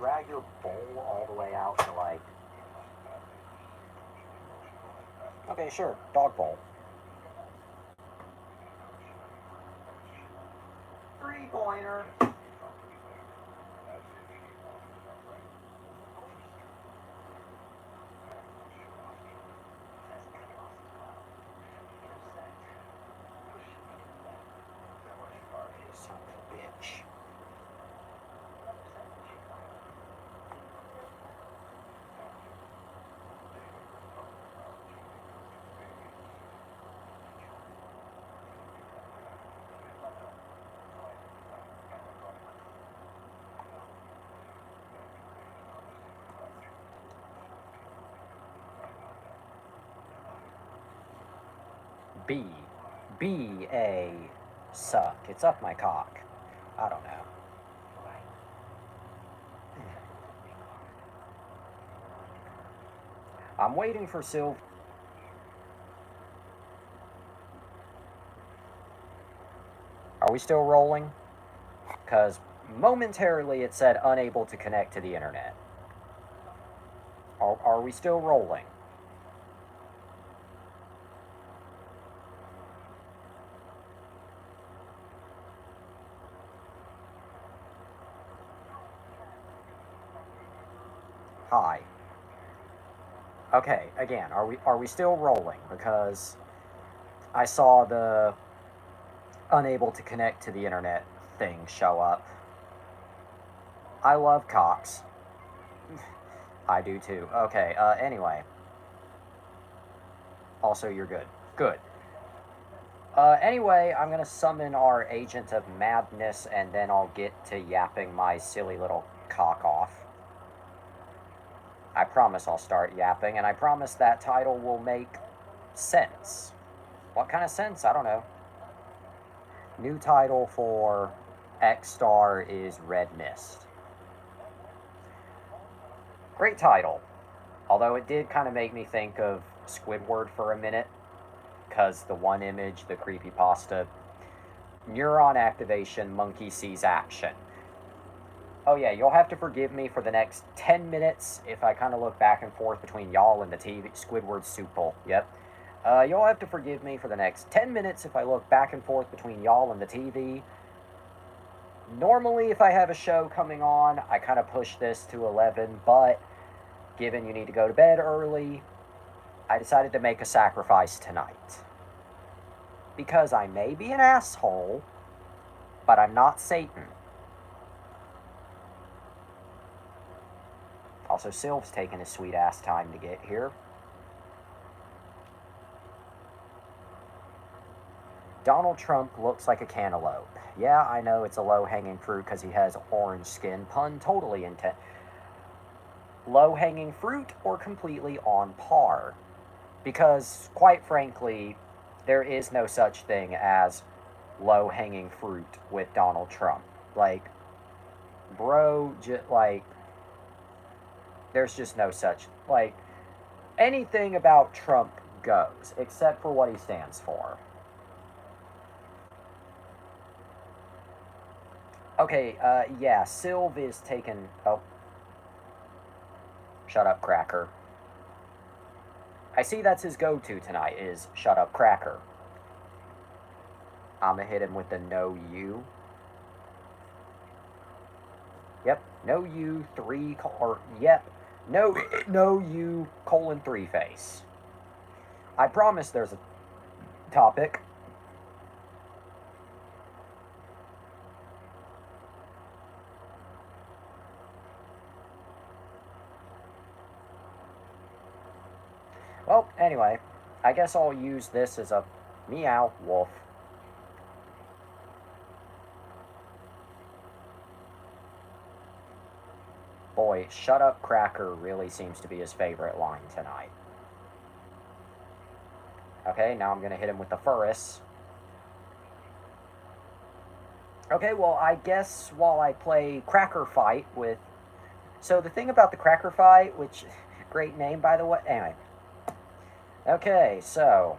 drag your bowl all the way out to like... Okay, sure, dog bowl. 3-pointer. Son of a bitch. B. B-A. Suck. It's up my cock. I don't know. I'm waiting for Sylv. Are we still rolling? Because momentarily it said unable to connect to the internet. Are we still rolling? Hi. Okay, again, are we still rolling? Because I saw the unable to connect to the internet thing show up. I love cocks. I do too. Okay, anyway. Also, you're good. Good. Anyway, I'm gonna summon our Agent of Madness, and then I'll get to yapping my silly little cock off. I promise I'll start yapping, and I promise that title will make sense. What kind of sense? I don't know. New title for X-Star is Red Mist. Great title. Although it did kind of make me think of Squidward for a minute, because the one image, the creepypasta, neuron activation, monkey sees action. Oh yeah, you'll have to forgive me for the next 10 minutes if I kind of look back and forth between y'all and the TV. Squidward's soup bowl, yep. You'll have to forgive me for the next 10 minutes if I look back and forth between y'all and the TV. Normally, if I have a show coming on, I kind of push this to 11, but given you need to go to bed early, I decided to make a sacrifice tonight. Because I may be an asshole, but I'm not Satan. Also, Sylv's taking a sweet-ass time to get here. Donald Trump looks like a cantaloupe. Yeah, I know it's a low-hanging fruit because he has orange skin. Pun totally intent. Low-hanging fruit or completely on par. Because, quite frankly, there is no such thing as low-hanging fruit with Donald Trump. Like, bro, there's just no such, anything about Trump goes, except for what he stands for. Okay, yeah, Sylv is taken, oh. Shut up, Cracker. I see that's his go-to tonight, is shut up, Cracker. I'ma hit him with the no you. Yep, no you, no you, colon 3 face. I promise there's a topic. Well, anyway, I guess I'll use this as a meow wolf. Boy, shut up, Cracker really seems to be his favorite line tonight. Okay, now I'm going to hit him with the Furris. Okay, well, I guess while I play Cracker Fight with... So the thing about the Cracker Fight, which... Great name, by the way. Anyway. Okay, so...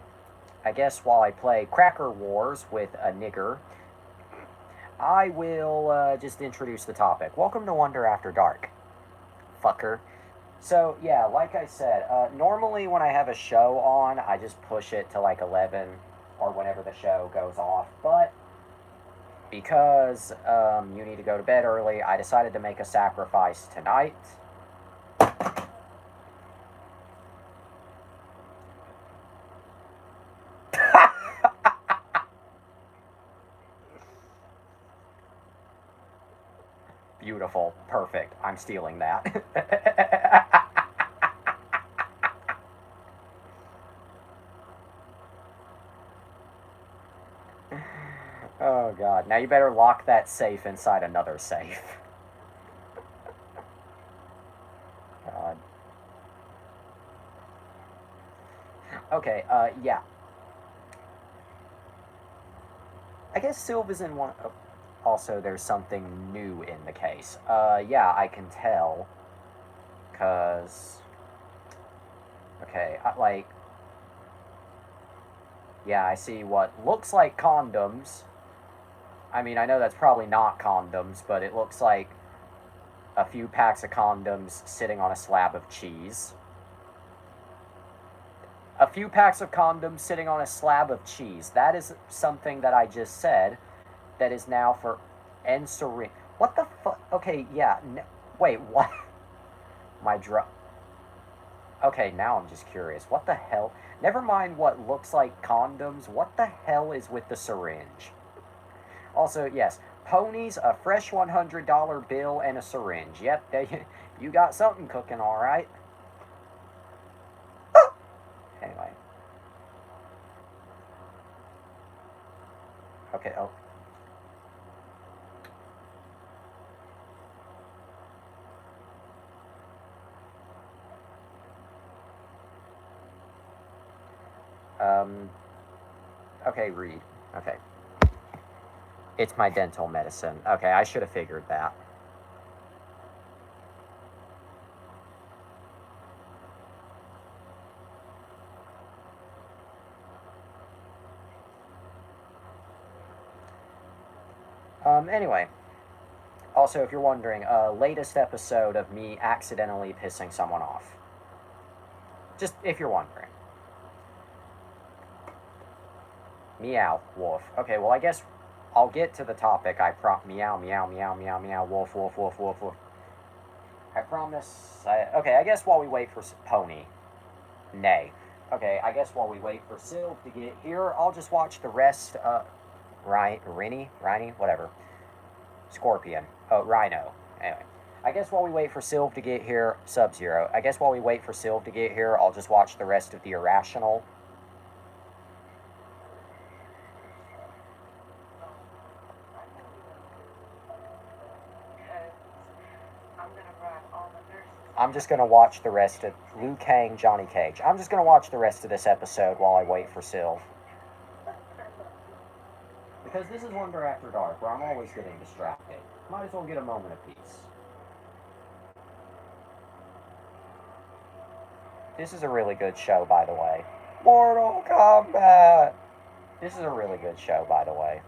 I guess while I play Cracker Wars with a nigger, I will just introduce the topic. Welcome to Wonder After Dark. fucker. So, yeah, like I said, normally when I have a show on, I just push it to like 11 or whenever the show goes off. But because you need to go to bed early, I decided to make a sacrifice tonight. Beautiful. Perfect. I'm stealing that. Oh, God. Now you better lock that safe inside another safe. God. Okay, yeah. I guess Silva's in one. Oh, also, there's something new in the case. Yeah, I can tell. Because. Okay, like. Yeah, I see what looks like condoms. I mean, I know that's probably not condoms, but it looks like a few packs of condoms sitting on a slab of cheese. A few packs of condoms sitting on a slab of cheese. That is something that I just said that is now for and syringe. What the fuck? Okay, yeah. Wait, what? My drug. Okay, now I'm just curious. What the hell? Never mind what looks like condoms. What the hell is with the syringe? Also, yes, ponies, a fresh $100 bill, and a syringe. Yep, you got something cooking, all right. Anyway. Okay, oh. Okay, read. Okay. It's my dental medicine. Okay, I should have figured that. Anyway. Also, if you're wondering, latest episode of me accidentally pissing someone off. Just if you're wondering. Meow, wolf. Okay, well, I guess I'll get to the topic. Meow, meow, meow, meow, meow, wolf, wolf, wolf, wolf, wolf. I promise. Okay, I guess while we wait for Pony. Nay. Okay, I guess while we wait for Sylv to get here, I'll just watch the rest. Rinny? Whatever. Scorpion. Oh, Rhino. Anyway. I guess while we wait for Sylv to get here, Sub-Zero. I guess while we wait for Sylv to get here, I'll just watch the rest of the Irrational. I'm just going to watch the rest of Liu Kang, Johnny Cage. I'm just going to watch the rest of this episode while I wait for Sylv. Because this is Wonder After Dark, where I'm always getting distracted. Might as well get a moment of peace. This is a really good show, by the way. Mortal Kombat! This is a really good show, by the way.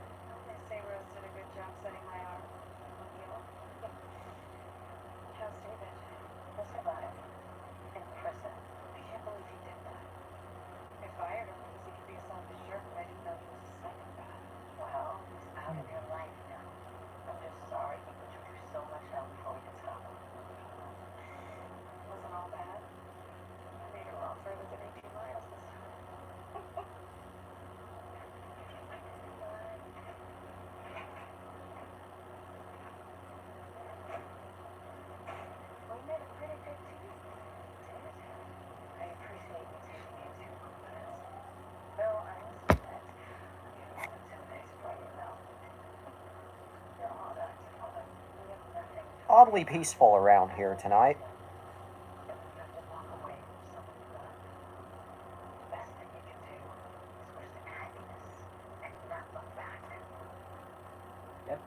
Oddly peaceful around here tonight. Yep.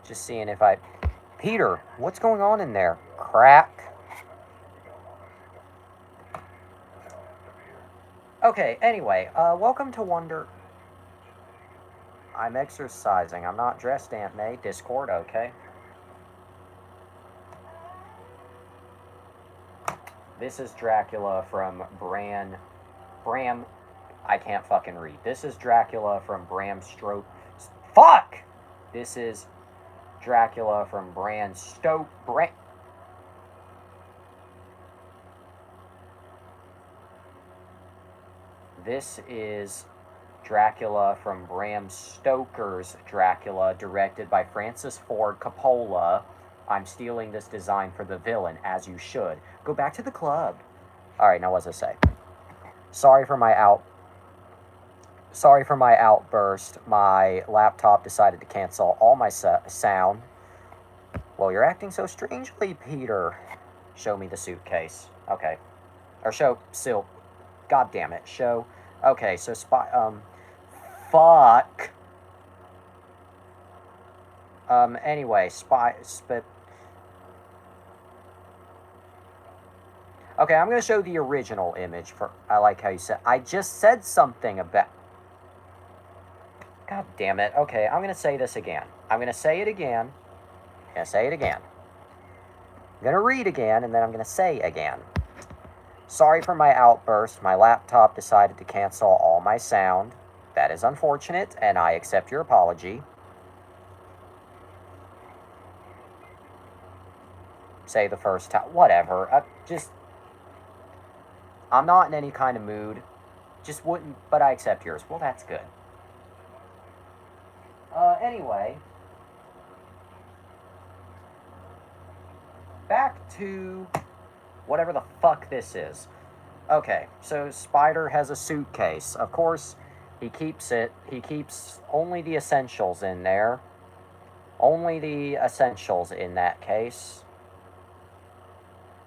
Just seeing if I... Peter, what's going on in there? Crack? Okay, anyway, welcome to Wonder... I'm exercising. I'm not dressed, Aunt May. Discord, okay. This is Dracula from Bram... I can't fucking read. This is Dracula from Bram Stoker... Fuck! This is Dracula from Bram Stoker... This is Dracula from Bram Stoker's Dracula, directed by Francis Ford Coppola. I'm stealing this design for the villain, as you should. Go back to the club. Alright, now what does it say? Sorry for my outburst. My laptop decided to cancel all my sound. Well, you're acting so strangely, Peter. Show me the suitcase. Okay. Or show... God damn it. Show... Okay, so fuck. Anyway, okay, I'm gonna show the original image for... I like how you said... I just said something about... God damn it. Okay, I'm gonna say this again. I'm gonna say it again. I'm gonna say it again. I'm gonna read again, and then I'm gonna say again. Sorry for my outburst. My laptop decided to cancel all my sound. That is unfortunate, and I accept your apology. Say the first time. Whatever. I'm not in any kind of mood. Just wouldn't, but I accept yours. Well, that's good. Anyway. Back to... whatever the fuck this is. Okay, so Spider has a suitcase. Of course, he keeps it. He keeps only the essentials in there. Only the essentials in that case.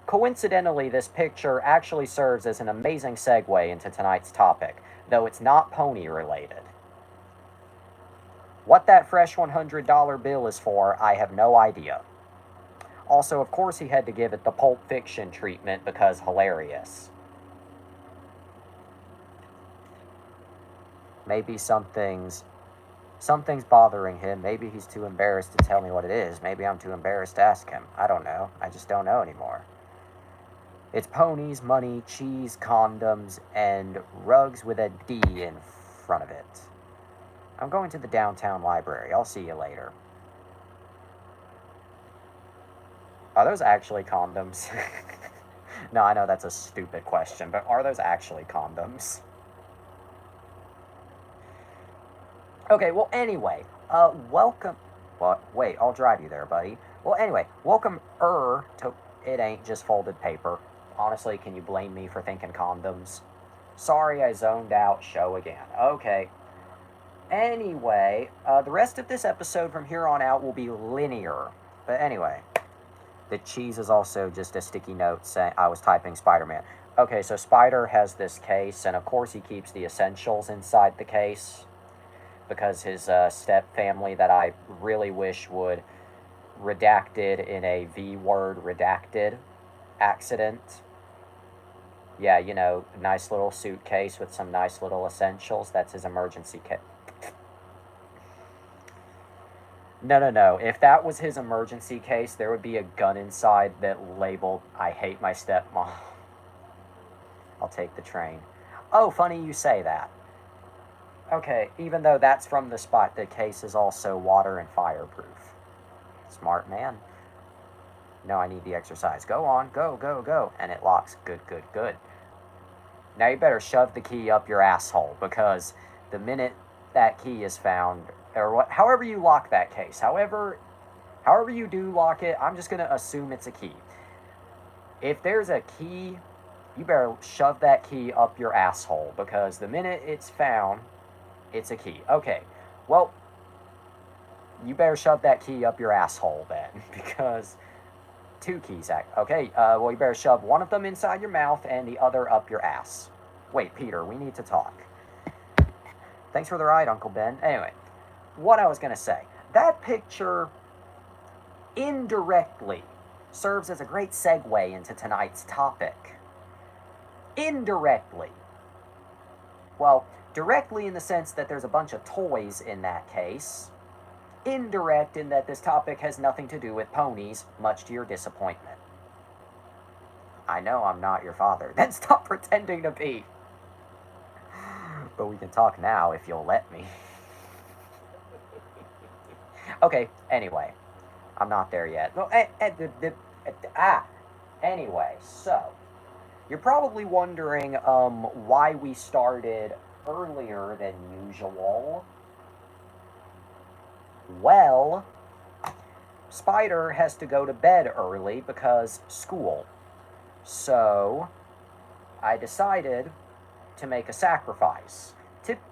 Coincidentally, this picture actually serves as an amazing segue into tonight's topic, though it's not pony related. What that fresh $100 bill is for, I have no idea. Also, of course, he had to give it the Pulp Fiction treatment because hilarious. Maybe something's bothering him. Maybe he's too embarrassed to tell me what it is. Maybe I'm too embarrassed to ask him. I don't know. I just don't know anymore. It's ponies, money, cheese, condoms, and rugs with a D in front of it. I'm going to the downtown library. I'll see you later. Are those actually condoms? No, I know that's a stupid question, but are those actually condoms? Okay, well, anyway, welcome... What? Wait, I'll drive you there, buddy. Well, anyway, welcome, to... It ain't just folded paper. Honestly, can you blame me for thinking condoms? Sorry, I zoned out. Show again. Okay. Anyway, the rest of this episode from here on out will be linear. But anyway... The cheese is also just a sticky note saying I was typing Spider-Man. Okay, so Spider has this case, and of course he keeps the essentials inside the case. Because his step family that I really wish would redacted in a V-word redacted accident. Yeah, you know, nice little suitcase with some nice little essentials. That's his emergency kit. No. If that was his emergency case, there would be a gun inside that labeled, I hate my stepmom. I'll take the train. Oh, funny you say that. Okay, even though that's from the spot, the case is also water and fireproof. Smart man. No, I need the exercise. Go on, go. And it locks. Good. Now you better shove the key up your asshole, because the minute that key is found... or however you lock that case, however you do lock it, I'm just going to assume it's a key. If there's a key, you better shove that key up your asshole, because the minute it's found, it's a key. Okay, well, you better shove that key up your asshole then, because two keys, okay, well, you better shove one of them inside your mouth and the other up your ass. Wait, Peter, we need to talk. Thanks for the ride, Uncle Ben. Anyway. What I was going to say, that picture indirectly serves as a great segue into tonight's topic. Indirectly. Well, directly in the sense that there's a bunch of toys in that case. Indirect in that this topic has nothing to do with ponies, much to your disappointment. I know I'm not your father. Then stop pretending to be. But we can talk now if you'll let me. Okay, anyway. I'm not there yet. Well, anyway, so you're probably wondering why we started earlier than usual. Well, Spider has to go to bed early because school. So I decided to make a sacrifice.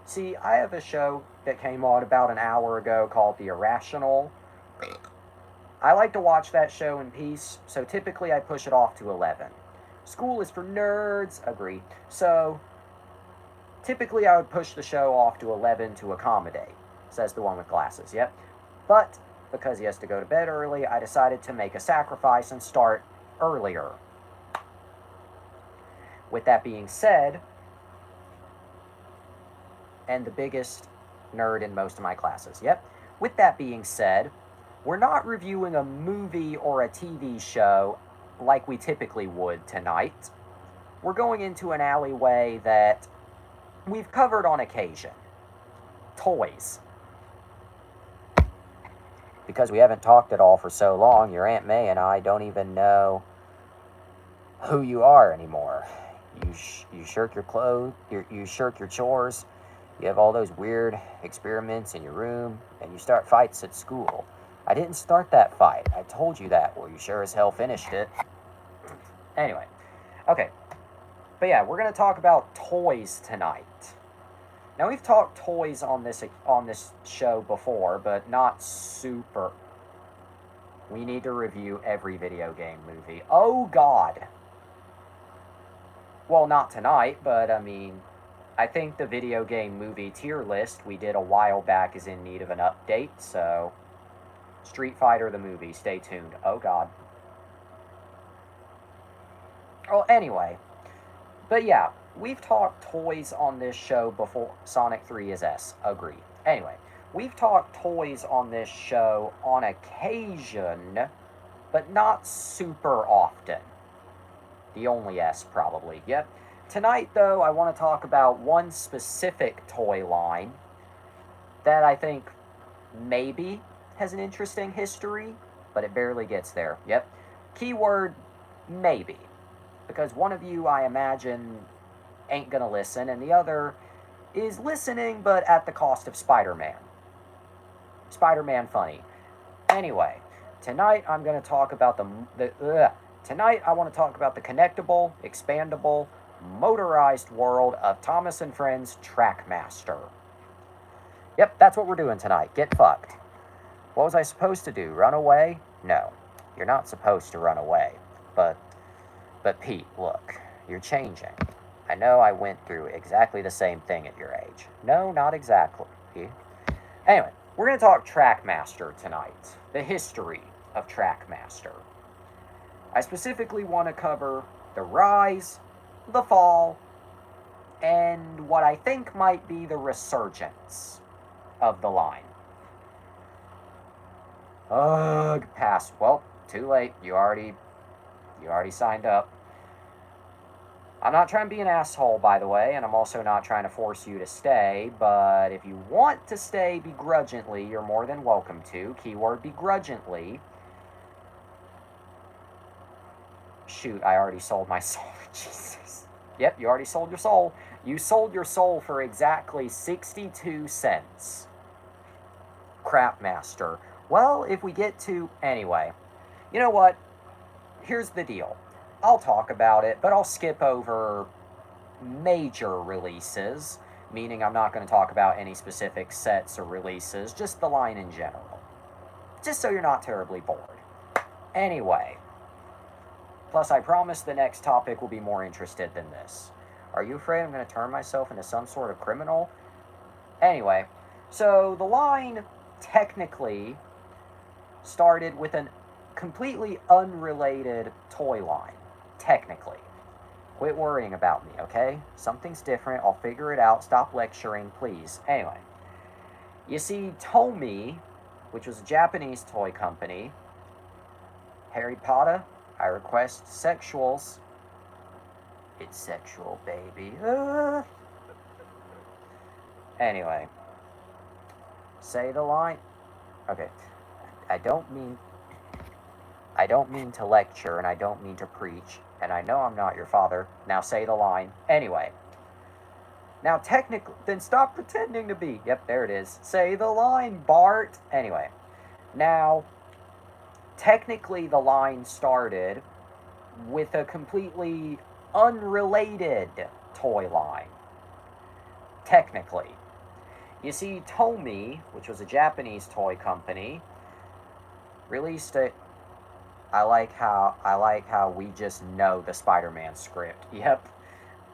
See, I have a show that came on about an hour ago called The Irrational. I like to watch that show in peace, so typically I push it off to 11. School is for nerds, agree. So typically I would push the show off to 11 to accommodate, says the one with glasses, yep. But because he has to go to bed early, I decided to make a sacrifice and start earlier. With that being said, and the biggest nerd in most of my classes, yep. With that being said, we're not reviewing a movie or a TV show like we typically would tonight. We're going into an alleyway that we've covered on occasion. Toys. Because we haven't talked at all for so long, your Aunt May and I don't even know who you are anymore. You shirk your clothes, you shirk your chores, you have all those weird experiments in your room, and you start fights at school. I didn't start that fight. I told you that. Well, you sure as hell finished it. Anyway. Okay. But yeah, we're going to talk about toys tonight. Now, we've talked toys on this show before, but not super. We need to review every video game movie. Oh, God. Well, not tonight, but, I mean, I think the video game movie tier list we did a while back is in need of an update, so Street Fighter the movie, stay tuned. Oh, God. Well, anyway. But yeah, we've talked toys on this show before. Sonic 3 is S. Agree. Anyway, we've talked toys on this show on occasion, but not super often. The only S, probably. Yep. Tonight, though, I want to talk about one specific toy line that I think maybe has an interesting history, but it barely gets there. Yep. Keyword, maybe. Because one of you, I imagine, ain't gonna listen, and the other is listening, but at the cost of Spider-Man. Spider-Man funny. Anyway, tonight I'm going to talk about Tonight I want to talk about the connectable, expandable, motorized world of Thomas and Friends Trackmaster. Yep, that's what we're doing tonight. Get fucked. What was I supposed to do? Run away? No, you're not supposed to run away. But Pete, look, you're changing. I know I went through exactly the same thing at your age. No, not exactly. Anyway, we're going to talk Trackmaster tonight. The history of Trackmaster. I specifically want to cover the rise, the fall, and what I think might be the resurgence of the line. Ugh, pass. Well, too late. You already signed up. I'm not trying to be an asshole, by the way, and I'm also not trying to force you to stay, but if you want to stay begrudgingly, you're more than welcome to. Keyword begrudgingly. Shoot, I already sold my soul. Jesus. Yep, you already sold your soul. You sold your soul for exactly 62 cents. Crapmaster. Well, if we get to... Anyway, you know what? Here's the deal. I'll talk about it, but I'll skip over major releases, meaning I'm not going to talk about any specific sets or releases, just the line in general. Just so you're not terribly bored. Anyway, plus I promise the next topic will be more interested than this. Are you afraid I'm going to turn myself into some sort of criminal? Anyway, so the line technically started with an completely unrelated toy line, technically. Quit worrying about me, okay? Something's different. I'll figure it out. Stop lecturing, please. Anyway, you see, Tomy, which was a Japanese toy company, Harry Potter, I request sexuals. It's sexual, baby. Anyway, say the line. Okay, I don't mean to lecture, and I don't mean to preach, and I know I'm not your father. Now say the line. Anyway. Now technically, then stop pretending to be. Yep, there it is. Say the line, Bart. Anyway. Now, technically the line started with a completely unrelated toy line. Technically. You see, Tomy, which was a Japanese toy company, released it. I like how we just know the Spider-Man script. Yep.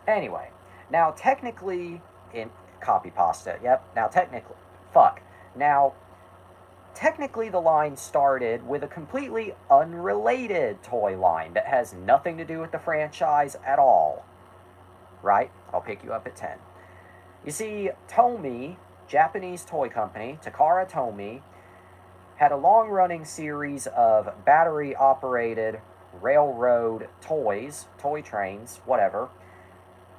Anyway, now technically in copy pasta. Yep. Now technically the line started with a completely unrelated toy line that has nothing to do with the franchise at all. Right? I'll pick you up at 10. You see, Tomy, Japanese toy company, Takara Tomy, had a long-running series of battery-operated railroad toys, toy trains, whatever,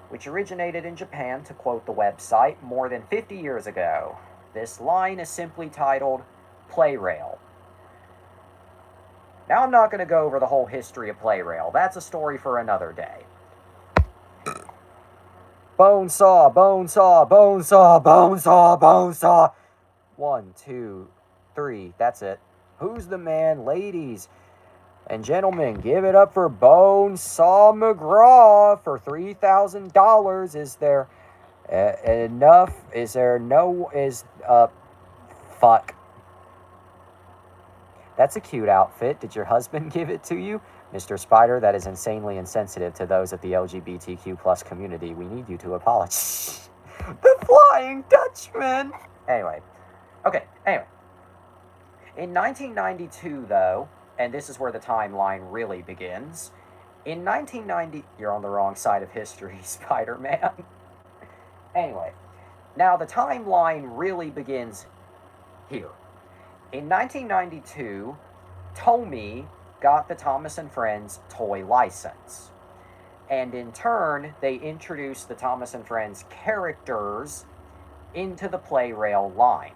which originated in Japan, to quote the website, more than 50 years ago. This line is simply titled Playrail. Now, I'm not going to go over the whole history of Playrail. That's a story for another day. Bone saw, bone saw, bone saw, bone saw, bone saw. 1, 2, 3. That's it. Who's the man, ladies and gentlemen? Give it up for Bonesaw McGraw for $3,000. Is there enough? Is there no? Fuck. That's a cute outfit. Did your husband give it to you? Mr. Spider, that is insanely insensitive to those of the LGBTQ plus community. We need you to apologize. The Flying Dutchman! Anyway. In 1992, though, and this is where the timeline really begins, in 1990... You're on the wrong side of history, Spider-Man. Anyway, now the timeline really begins here. In 1992, Tomy got the Thomas & Friends toy license. And in turn, they introduced the Thomas & Friends characters into the Playrail line.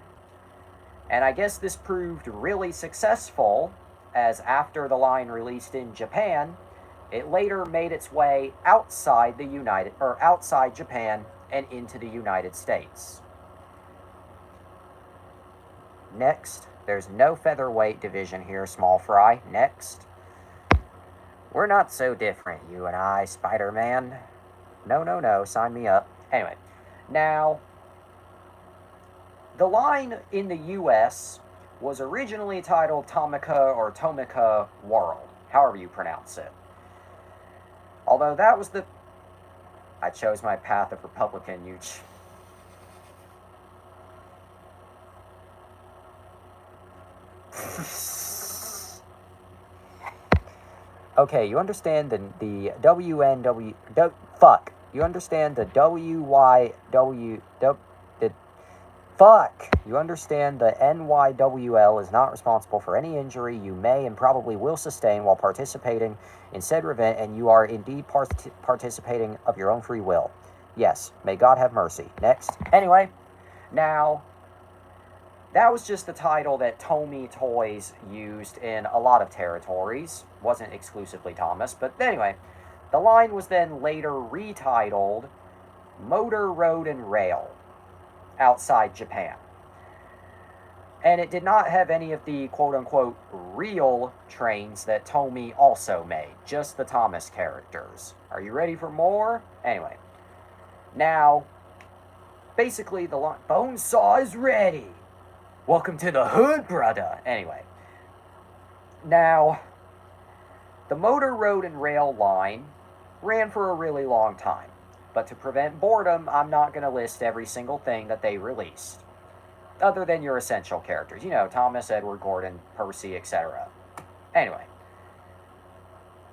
And I guess this proved really successful, as after the line released in Japan, it later made its way outside Japan and into the United States. Next, there's no featherweight division here, small fry. Next. We're not so different, you and I, Spider-Man. No, sign me up. Anyway, now, the line in the U.S. was originally titled Tomica World, however you pronounce it. Although that was I chose my path of Republican, Okay, you understand the WNW... Fuck. You understand the WYW... Fuck! You understand the NYWL is not responsible for any injury you may and probably will sustain while participating in said event, and you are indeed participating of your own free will. Yes, may God have mercy. Next. Anyway, now, that was just the title that Tomy Toys used in a lot of territories. Wasn't exclusively Thomas, but anyway, the line was then later retitled Motor, Road, and Rail outside Japan. And it did not have any of the quote-unquote real trains that Tomy also made, just the Thomas characters. Are you ready for more? Anyway, now, basically the line, Bonesaw is ready! Welcome to the hood, brother! Anyway, now, the Motor, Road, and Rail line ran for a really long time. But to prevent boredom, I'm not going to list every single thing that they released. Other than your essential characters. You know, Thomas, Edward, Gordon, Percy, etc. Anyway,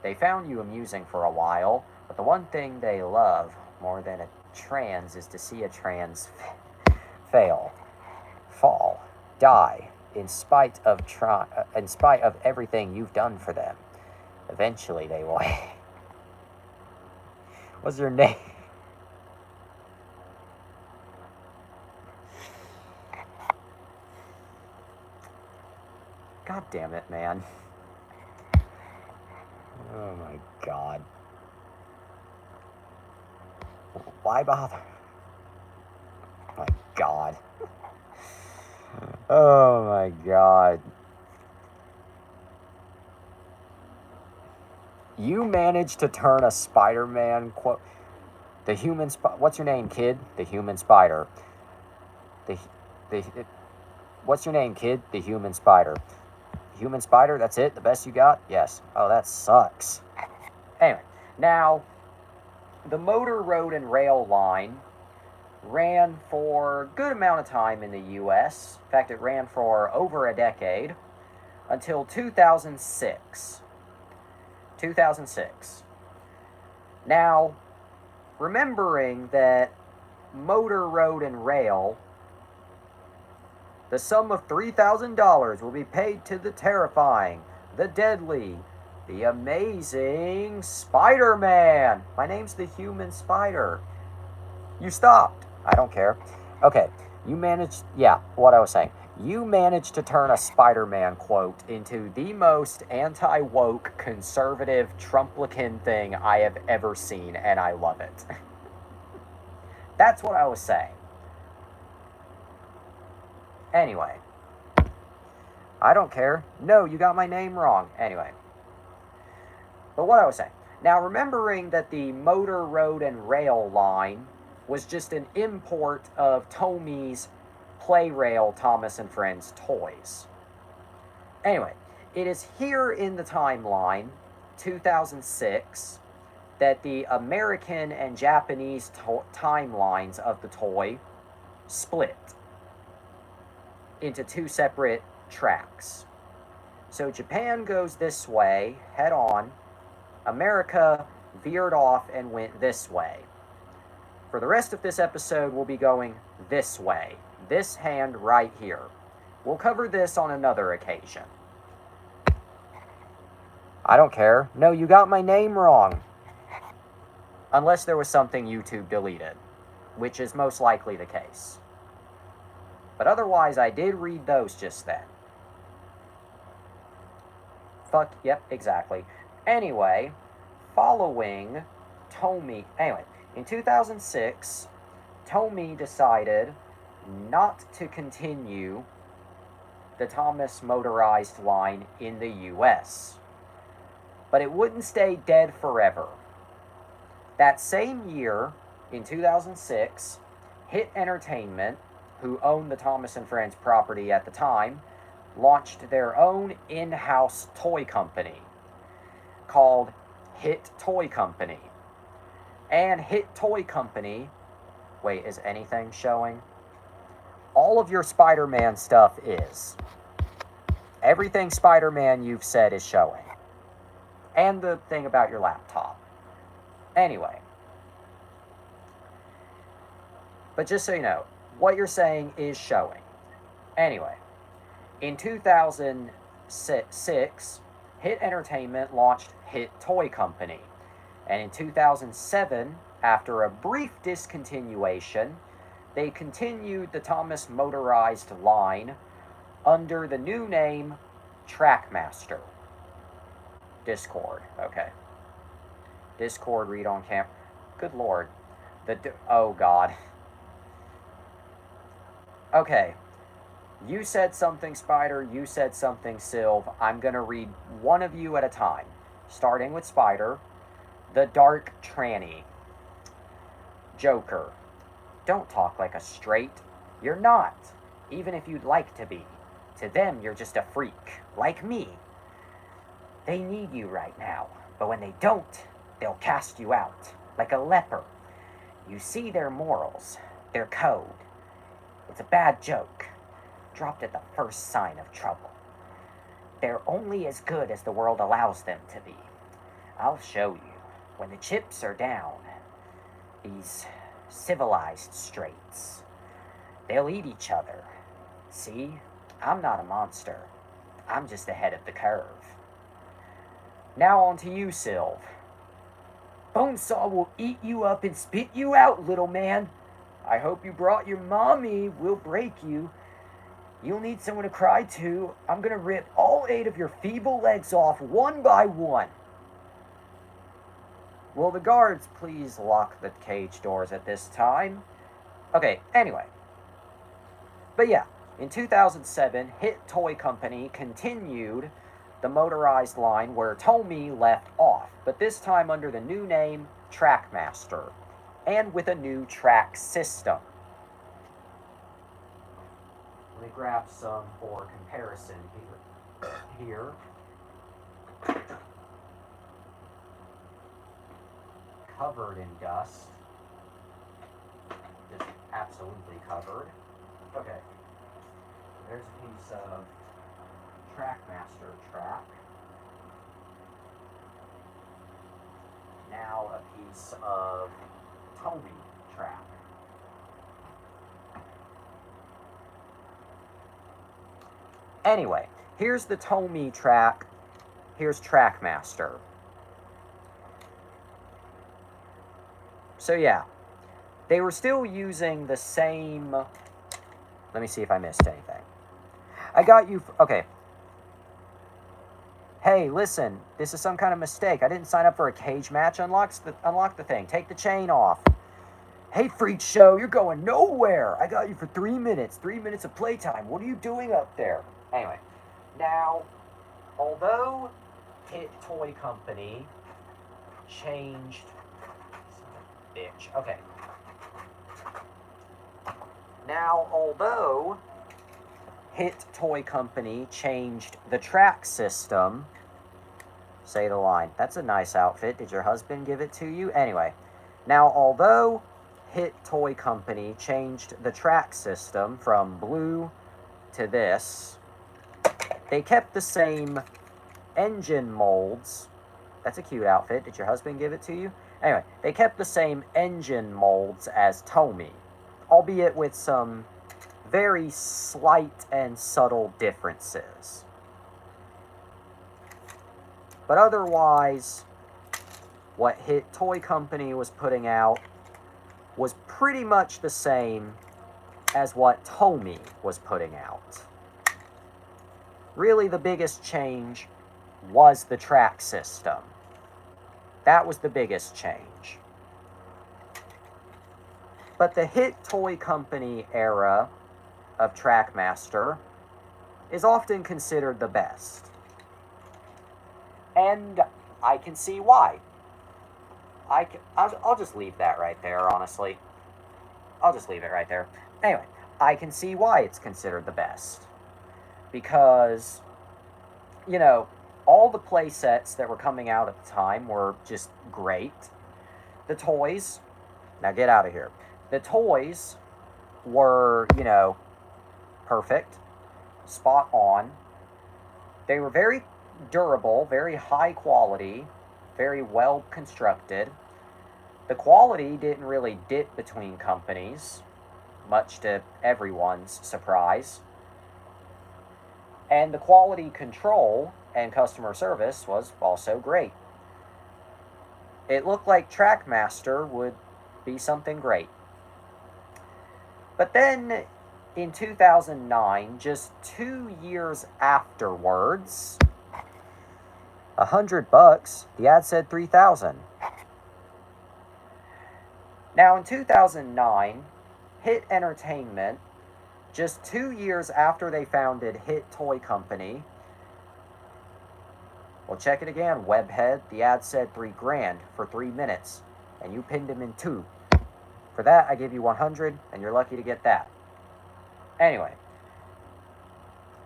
they found you amusing for a while, but the one thing they love more than a trans is to see a trans fail, fall, die, in spite of everything you've done for them. Eventually, they will. What's your name? God damn it, man. Oh my god. Why bother? Oh my god. Oh my god. You managed to turn a Spider-Man quote. The human what's your name, kid? The human spider. What's your name, kid? The human spider. Human spider, that's it? The best you got? Yes. Oh, that sucks. Anyway, now, the motor, road, and rail line ran for a good amount of time in the U.S. In fact, it ran for over a decade until 2006. 2006. Now, remembering that motor, road, and rail, the sum of $3,000 will be paid to the terrifying, the deadly, the amazing Spider-Man. My name's the human spider. You stopped. I don't care. Okay, you managed, yeah, what I was saying. You managed to turn a Spider-Man quote into the most anti-woke, conservative, Trumplican thing I have ever seen, and I love it. That's what I was saying. Anyway. I don't care. No, you got my name wrong. Anyway. But what I was saying. Now, remembering that the motor, road, and rail line was just an import of Tomee's Play-Rail Thomas and Friends toys. Anyway, it is here in the timeline, 2006, that the American and Japanese timelines of the toy split into two separate tracks. So Japan goes this way, head on. America veered off and went this way. For the rest of this episode, we'll be going this way. This hand right here. We'll cover this on another occasion. I don't care. No, you got my name wrong. Unless there was something YouTube deleted, which is most likely the case. But otherwise, I did read those just then. Fuck, yep, exactly. Anyway, following Tomee... Anyway, in 2006, Tomee decided not to continue the Thomas motorized line in the U.S. But it wouldn't stay dead forever. That same year, in 2006, Hit Entertainment, who owned the Thomas and Friends property at the time, launched their own in-house toy company called Hit Toy Company. And Hit Toy Company... Wait, is anything showing? All of your Spider-Man stuff is. Everything Spider-Man you've said is showing. And the thing about your laptop. Anyway. But just so you know, what you're saying is showing. Anyway, in 2006, Hit Entertainment launched Hit Toy Company. And in 2007, after a brief discontinuation, they continued the Thomas motorized line under the new name Trackmaster. Discord, okay. Discord read on camera. Good lord. Oh god. Okay, you said something, Spider, you said something, Sylv. I'm going to read one of you at a time. Starting with Spider. The Dark Tranny. Joker. Don't talk like a straight. You're not, even if you'd like to be. To them, you're just a freak, like me. They need you right now, but when they don't, they'll cast you out, like a leper. You see their morals, their code. It's a bad joke, dropped at the first sign of trouble. They're only as good as the world allows them to be. I'll show you. When the chips are down, these civilized straits, they'll eat each other. See, I'm not a monster. I'm just ahead of the curve. Now on to you, Sylv. Bonesaw will eat you up and spit you out, little man. I hope you brought your mommy. We'll break you. You'll need someone to cry to. I'm gonna rip all 8 of your feeble legs off one by one. Will the guards please lock the cage doors at this time? Okay, anyway. But yeah, in 2007, Hit Toy Company continued the motorized line where Tomy left off, but this time under the new name Trackmaster, and with a new track system. Let me grab some for comparison here. Covered in dust. Just absolutely covered. Okay. There's a piece of Trackmaster track. Now a piece of Tomy track. Anyway, here's the Tomy track. Here's Trackmaster. So yeah, they were still using the same... Let me see if I missed anything. I got you... Okay. Hey, listen, this is some kind of mistake. I didn't sign up for a cage match. Unlock the thing. Take the chain off. Hey, freak show, you're going nowhere. I got you for 3 minutes. 3 minutes of playtime. What are you doing up there? Anyway, now, although Hit Toy Company changed... Bitch. Okay. Now, although Hit Toy Company changed the track system... Say the line. That's a nice outfit. Did your husband give it to you? Anyway, now, although Hit Toy Company changed the track system from blue to this, they kept the same engine molds. That's a cute outfit. Did your husband give it to you? Anyway, they kept the same engine molds as Tomy, albeit with some very slight and subtle differences. But otherwise, what Hit Toy Company was putting out was pretty much the same as what Tomy was putting out. Really, the biggest change was the track system. That was the biggest change. But the Hit Toy Company era of Trackmaster is often considered the best. And I can see why. I'll just leave that right there, honestly. I'll just leave it right there. Anyway, I can see why it's considered the best. Because, you know, all the play sets that were coming out at the time were just great. The toys, now get out of here. The toys were, you know, perfect, spot on. They were very durable, very high quality, very well constructed. The quality didn't really dip between companies, much to everyone's surprise. And the quality control and customer service was also great. It looked like Trackmaster would be something great. But then, in 2009, just 2 years afterwards, $100, the ad said 3,000. Now, in 2009, Hit Entertainment, just 2 years after they founded Hit Toy Company, well, check it again, webhead. The ad said $3,000 for 3 minutes, and you pinned him in 2. For that, I give you 100, and you're lucky to get that. Anyway,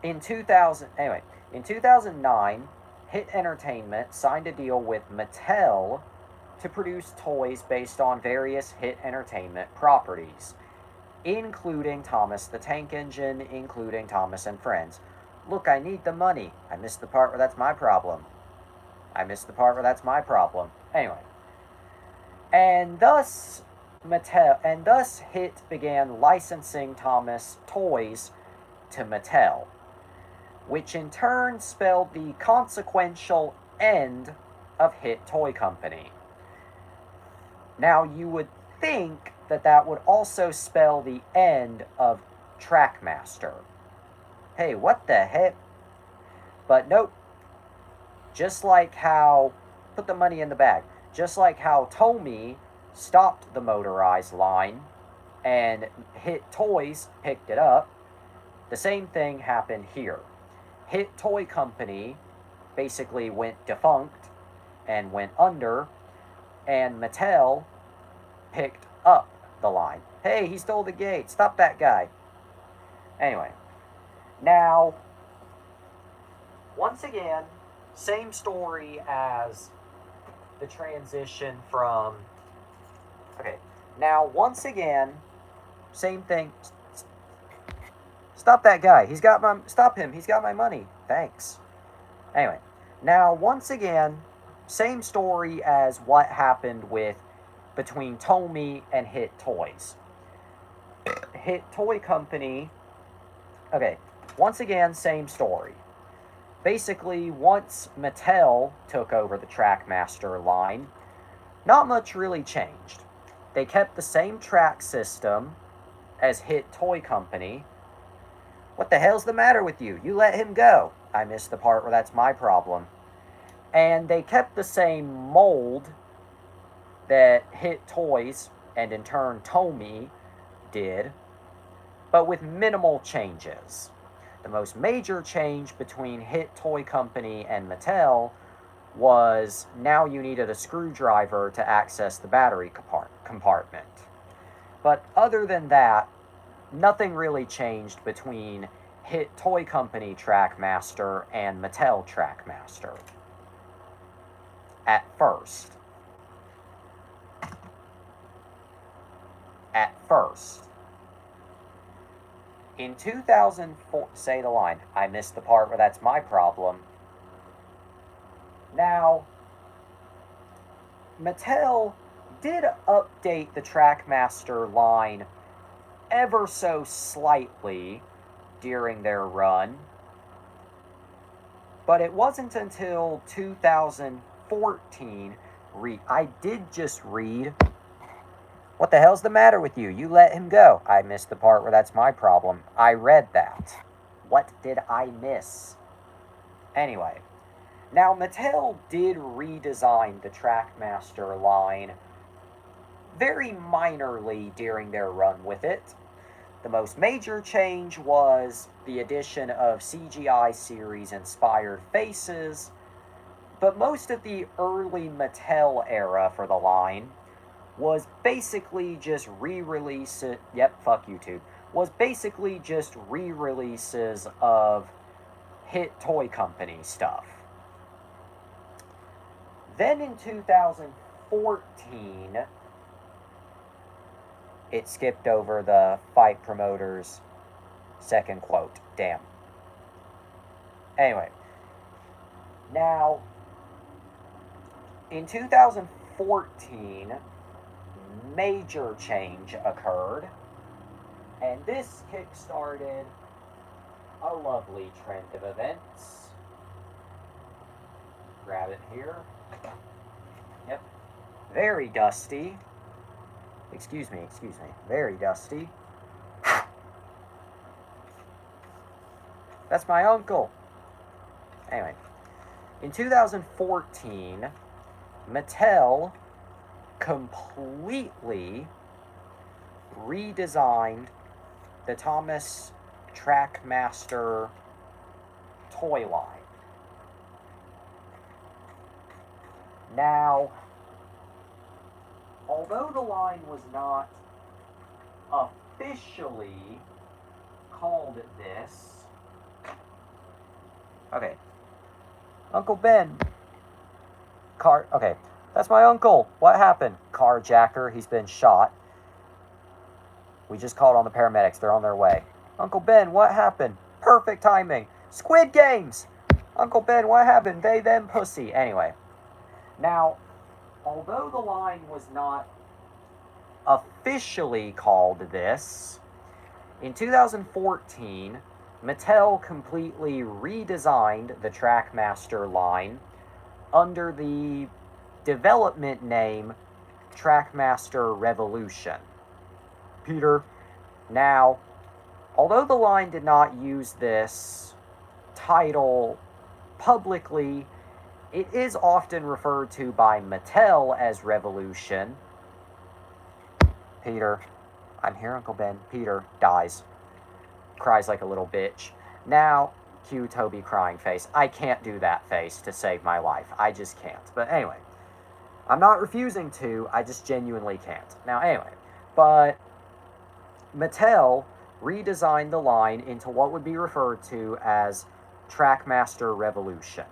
in 2009, Hit Entertainment signed a deal with Mattel to produce toys based on various Hit Entertainment properties, including Thomas the Tank Engine, including Thomas and Friends. Look, I need the money. I missed the part where that's my problem. I missed the part where that's my problem. Anyway. And thus HIT began licensing Thomas toys to Mattel, which in turn spelled the consequential end of HIT Toy Company. Now, you would think that that would also spell the end of Trackmaster. Hey, what the heck? But nope. Just like how, put the money in the bag, just like how Tomy stopped the motorized line and HIT Toys picked it up, the same thing happened here. HIT Toy Company basically went defunct and went under, and Mattel picked up the line. Hey, he stole the gate. Stop that guy. Anyway, now, once again, same story as the transition from... Okay, now, once again, same thing. Stop that guy. Stop him. He's got my money. Thanks. Anyway, now, once again, same story as what happened between Tomy and HIT Toys. HIT Toy Company... Okay, once again, same story. Basically, once Mattel took over the Trackmaster line, not much really changed. They kept the same track system as HIT Toy Company. What the hell's the matter with you? You let him go. I missed the part where that's my problem. And they kept the same mold that HIT Toys, and in turn Tomy, did, but with minimal changes. The most major change between HIT Toy Company and Mattel was now you needed a screwdriver to access the battery compartment. But other than that, nothing really changed between HIT Toy Company Trackmaster and Mattel Trackmaster. At first. In 2004, say the line, I missed the part where that's my problem. Now, Mattel did update the Trackmaster line ever so slightly during their run, but it wasn't until 2014, I did just read... What the hell's the matter with you? You let him go. I missed the part where that's my problem. I read that. What did I miss? Anyway, now Mattel did redesign the Trackmaster line very minorly during their run with it. The most major change was the addition of CGI series inspired faces, but most of the early Mattel era for the line was basically just re-releases... Yep, fuck YouTube. Was basically just re-releases of HIT Toy Company stuff. Then in 2014, it skipped over the Fight Promoters second quote. Damn. Anyway. Now, in 2014... major change occurred, and this kick-started a lovely trend of events. Grab it here. Yep. Very dusty. Excuse me. Very dusty. That's my uncle. Anyway, in 2014, Mattel completely redesigned the Thomas Trackmaster toy line. Now, although the line was not officially called this... Okay. Uncle Ben. Okay. That's my uncle. What happened? Carjacker. He's been shot. We just called on the paramedics. They're on their way. Uncle Ben, what happened? Perfect timing. Squid Games! Uncle Ben, what happened? They, them, pussy. Anyway. Now, although the line was not officially called this, in 2014, Mattel completely redesigned the Trackmaster line under the development name Trackmaster Revolution. Peter, now, although the line did not use this title publicly, it is often referred to by Mattel as Revolution. Peter, I'm here, Uncle Ben. Peter dies. Cries like a little bitch. Now, cue Toby crying face. I can't do that face to save my life. I just can't. But anyway, I'm not refusing to. I just genuinely can't. Now, anyway, but Mattel redesigned the line into what would be referred to as Trackmaster Revolution.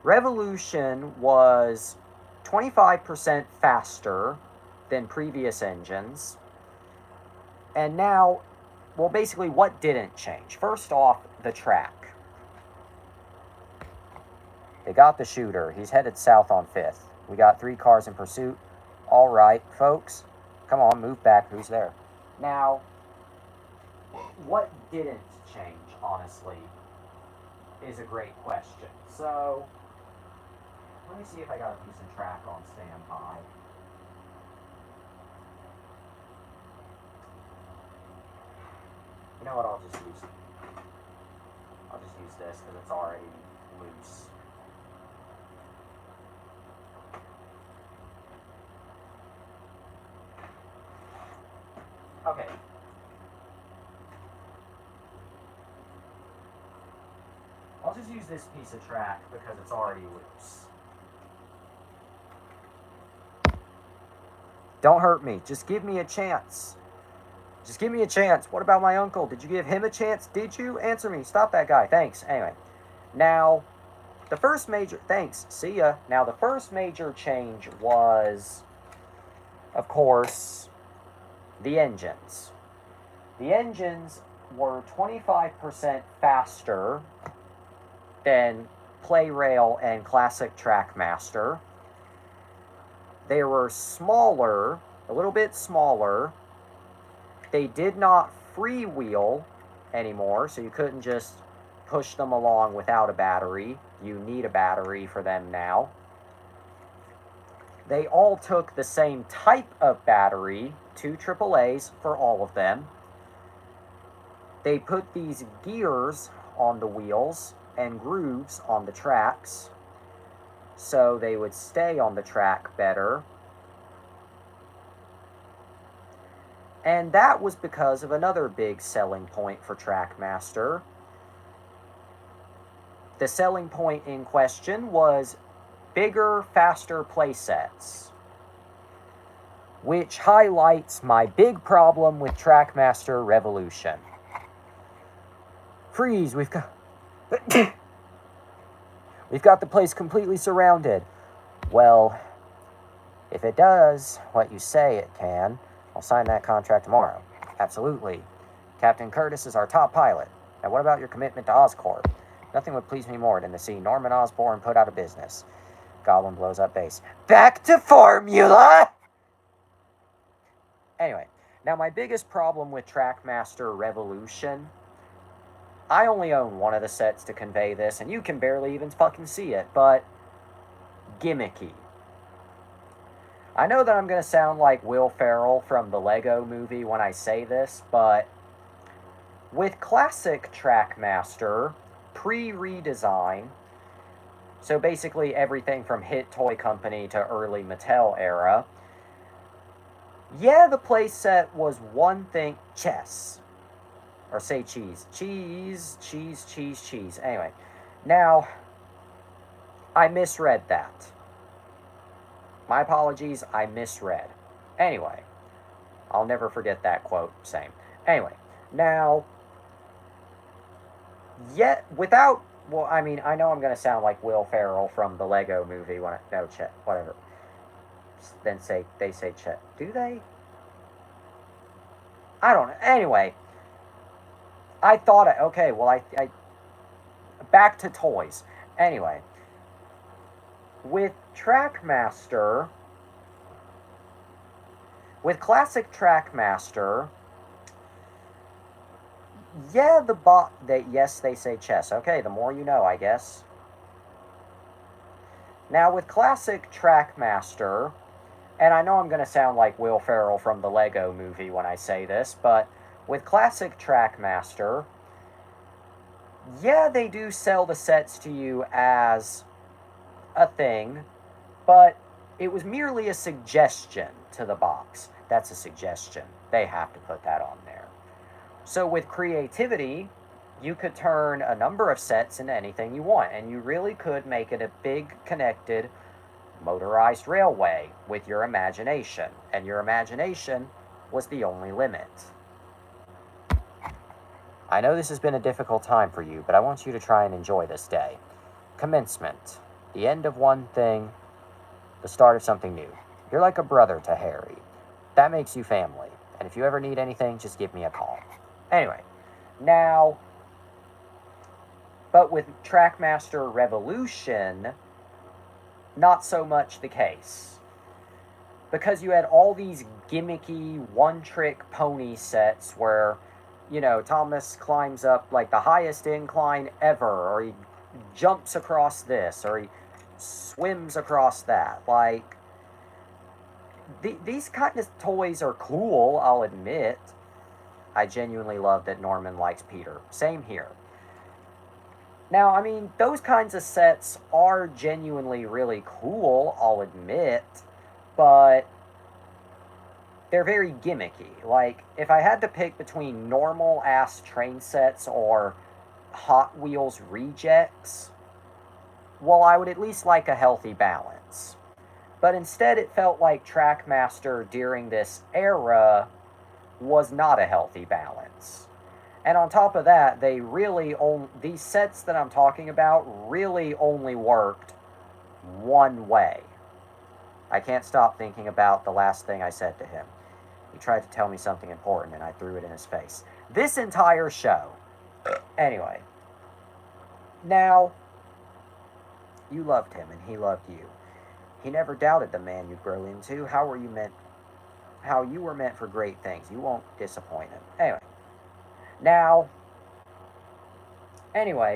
Revolution was 25% faster than previous engines. And now, well, basically, what didn't change? First off, the track. They got the shooter. He's headed south on 5th. We got 3 cars in pursuit. All right, folks. Come on, move back. Who's there? Now, what didn't change, honestly, is a great question. So, let me see if I got a piece of track on standby. You know what, I'll just use this because it's already loose. Okay. I'll just use this piece of track because it's already loose. Don't hurt me. Just give me a chance. Just give me a chance. What about my uncle? Did you give him a chance? Did you? Answer me. Stop that guy. Thanks. Anyway. Now, the first major... Thanks. See ya. Now, the first major change was, of course, the engines. The engines were 25% faster than Play-Rail and Classic Trackmaster. They were smaller, a little bit smaller. They did not freewheel anymore, so you couldn't just push them along without a battery. You need a battery for them now. They all took the same type of battery, 2 AAAs for all of them. They put these gears on the wheels and grooves on the tracks, so they would stay on the track better. And that was because of another big selling point for Trackmaster. The selling point in question was bigger, faster playsets, which highlights my big problem with Trackmaster Revolution. Freeze, we've got... We've got the place completely surrounded. Well, if it does what you say it can, I'll sign that contract tomorrow. Absolutely. Captain Curtis is our top pilot. Now what about your commitment to Oscorp? Nothing would please me more than to see Norman Osborn put out of business. Goblin blows up base. Back to formula! Anyway, now my biggest problem with Trackmaster Revolution... I only own one of the sets to convey this, and you can barely even fucking see it, but... gimmicky. I know that I'm going to sound like Will Ferrell from the Lego Movie when I say this, but... with classic Trackmaster, pre-redesign, so basically everything from Hit Toy Company to early Mattel era, yeah, the playset was one thing... chess. Or say cheese. Cheese, cheese, cheese, cheese. Anyway, now, I misread that. My apologies, I misread. Anyway, I'll never forget that quote, same. Anyway, now, yet, without, well, I mean, I know I'm going to sound like Will Ferrell from the Lego Movie when I, no, Chet, whatever. Then they say Chet. Do they? I don't know. Anyway, I thought, okay, well, back to toys. Anyway, with Trackmaster, with classic Trackmaster, yeah, yes, they say chess. Okay, the more you know, I guess. Now, with classic Trackmaster, and I know I'm going to sound like Will Ferrell from the Lego movie when I say this, but with classic Trackmaster, yeah, they do sell the sets to you as a thing, but it was merely a suggestion to the box. That's a suggestion. They have to put that on there. So with creativity, you could turn a number of sets into anything you want, and you really could make it a big connected motorized railway with your imagination, and your imagination was the only limit. I know this has been a difficult time for you, but I want you to try and enjoy this day. Commencement, the end of one thing, the start of something new. You're like a brother to Harry. That makes you family, and if you ever need anything, just give me a call. Anyway, now, but with Trackmaster Revolution, not so much the case. Because you had all these gimmicky one-trick pony sets where, you know, Thomas climbs up like the highest incline ever, or he jumps across this, or he swims across that. Like, these kind of toys are cool, I'll admit. I genuinely love that Norman likes Peter. Same here. Now, I mean, those kinds of sets are genuinely really cool, I'll admit, but they're very gimmicky. Like, if I had to pick between normal-ass train sets or Hot Wheels rejects, well, I would at least like a healthy balance. But instead, it felt like Trackmaster during this era was not a healthy balance. And on top of that, these sets that I'm talking about really only worked one way. I can't stop thinking about the last thing I said to him. He tried to tell me something important and I threw it in his face. This entire show. Anyway. Now, you loved him and he loved you. He never doubted the man you'd grow into. How you were meant for great things. You won't disappoint him.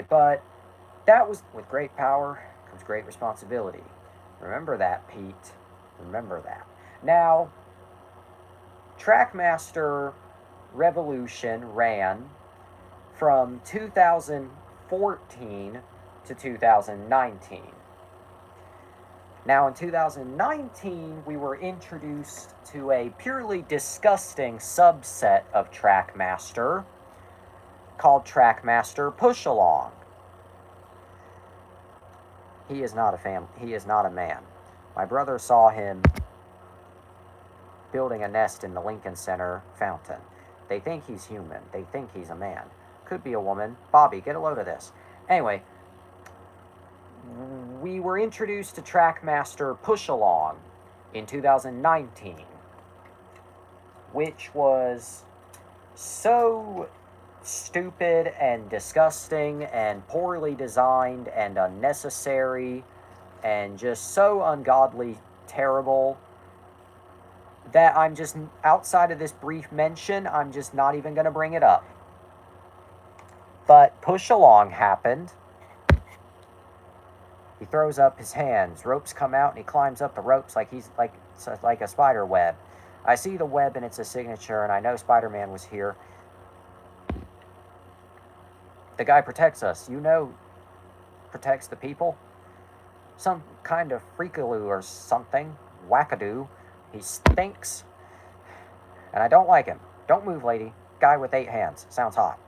But that was, with great power comes great responsibility. Remember that, Pete. Remember that. Now, Trackmaster Revolution ran from 2014 to 2019. Now, in 2019, we were introduced to a purely disgusting subset of Trackmaster called Trackmaster Push-Along. He is not a man. My brother saw him building a nest in the Lincoln Center fountain. They think he's human. They think he's a man. Could be a woman. Bobby, get a load of this. Anyway, we were introduced to Trackmaster Push-Along in 2019, which was so stupid and disgusting and poorly designed and unnecessary and just so ungodly terrible that I'm just, outside of this brief mention, I'm just not even going to bring it up. But Push-Along happened. He throws up his hands, ropes come out, and he climbs up the ropes like he's like a spider web. I see the web and it's a signature, and I know Spider-Man was here. The guy protects us, protects the people. Some kind of freakaloo or something, wackadoo. He stinks, and I don't like him. Don't move, lady. Guy with 8 hands. Sounds hot.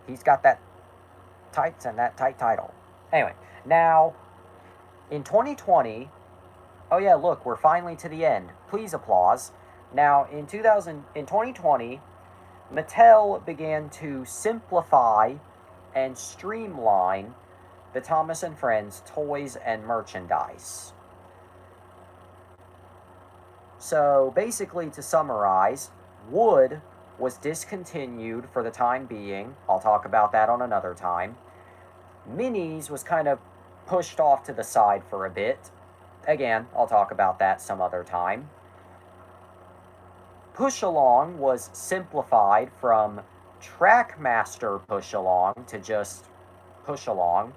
He's got that tights and that tight title. Anyway, now, in 2020, oh yeah, look, we're finally to the end. Please applause. Now, in 2020, Mattel began to simplify and streamline the Thomas and Friends toys and merchandise. So, basically, to summarize, wood was discontinued for the time being. I'll talk about that on another time. Minis was kind of pushed off to the side for a bit. Again, I'll talk about that some other time. Push along was simplified from Trackmaster push along to just push along.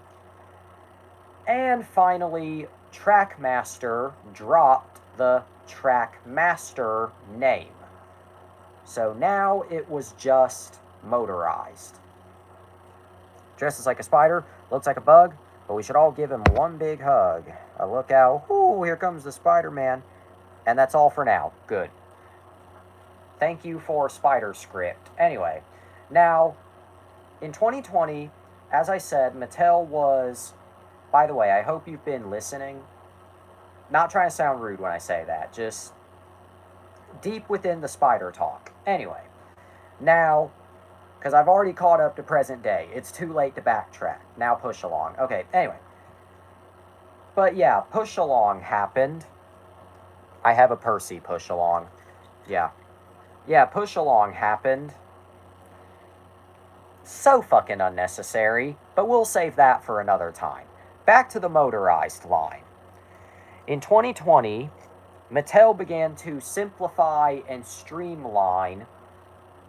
And finally, Trackmaster dropped the Trackmaster name. So now it was just motorized. Dresses like a spider, looks like a bug, but we should all give him one big hug. A look out, ooh, here comes the Spider-Man. And that's all for now. Good. Thank you for Spider Script. Anyway, now, in 2020, as I said, Mattel was... By the way, I hope you've been listening. Not trying to sound rude when I say that, just deep within the spider talk. Anyway, now, because I've already caught up to present day, it's too late to backtrack. Now push along. Okay, anyway. But yeah, push along happened. I have a Percy push along. Yeah. Yeah, push along happened. So fucking unnecessary, but we'll save that for another time. Back to the motorized line. In 2020, Mattel began to simplify and streamline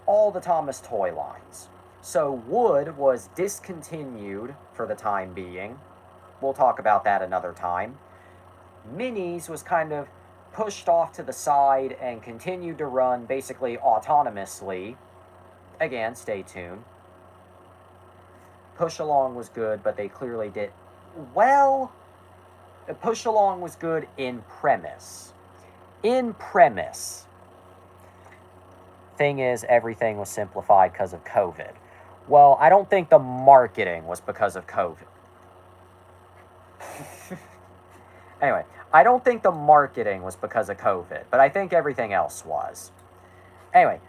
all the Thomas toy lines. So wood was discontinued for the time being. We'll talk about that another time. Minis was kind of pushed off to the side and continued to run basically autonomously. Again, stay tuned. Push along was good, but they clearly did... Well, push along was good in premise. In premise. Thing is, everything was simplified because of COVID. Well, I don't think the marketing was because of COVID. Anyway, I don't think the marketing was because of COVID, but I think everything else was. Anyway,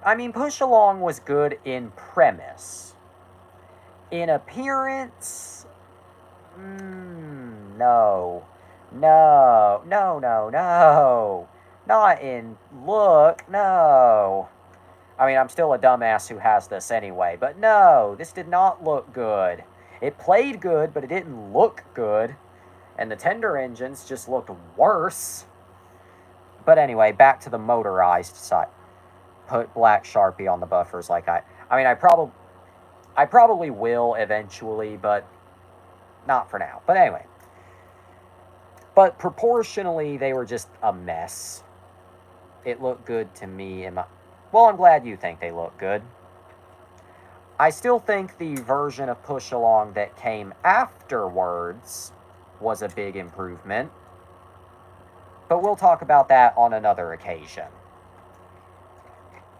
I mean, push along was good in premise. In appearance, no. No. Not in look, no. I mean, I'm still a dumbass who has this anyway, but no, this did not look good. It played good, but it didn't look good. And the tender engines just looked worse. But anyway, back to the motorized side. Put black Sharpie on the buffers like I probably will eventually, but not for now. But anyway. But proportionally, they were just a mess. It looked good to me. Well, I'm glad you think they look good. I still think the version of Push Along that came afterwards was a big improvement. But we'll talk about that on another occasion.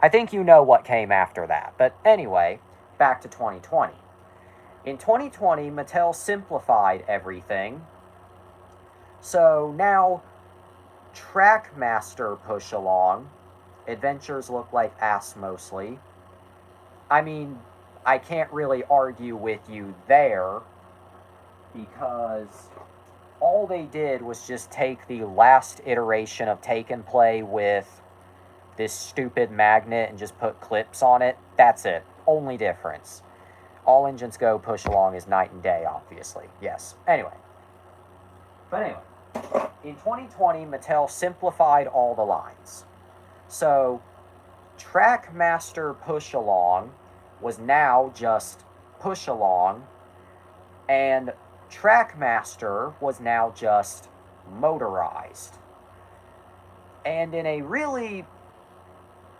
I think you know what came after that. But anyway, back to 2020. In 2020, Mattel simplified everything. So now, Trackmaster Push Along, adventures look like ass mostly. I mean, I can't really argue with you there, because all they did was just take the last iteration of Take and Play with this stupid magnet and just put clips on it. That's it. Only difference. All Engines Go Push Along is night and day, obviously. Yes. Anyway. But anyway. In 2020, Mattel simplified all the lines. So, Trackmaster Push Along was now just Push Along, and Trackmaster was now just motorized. And in a really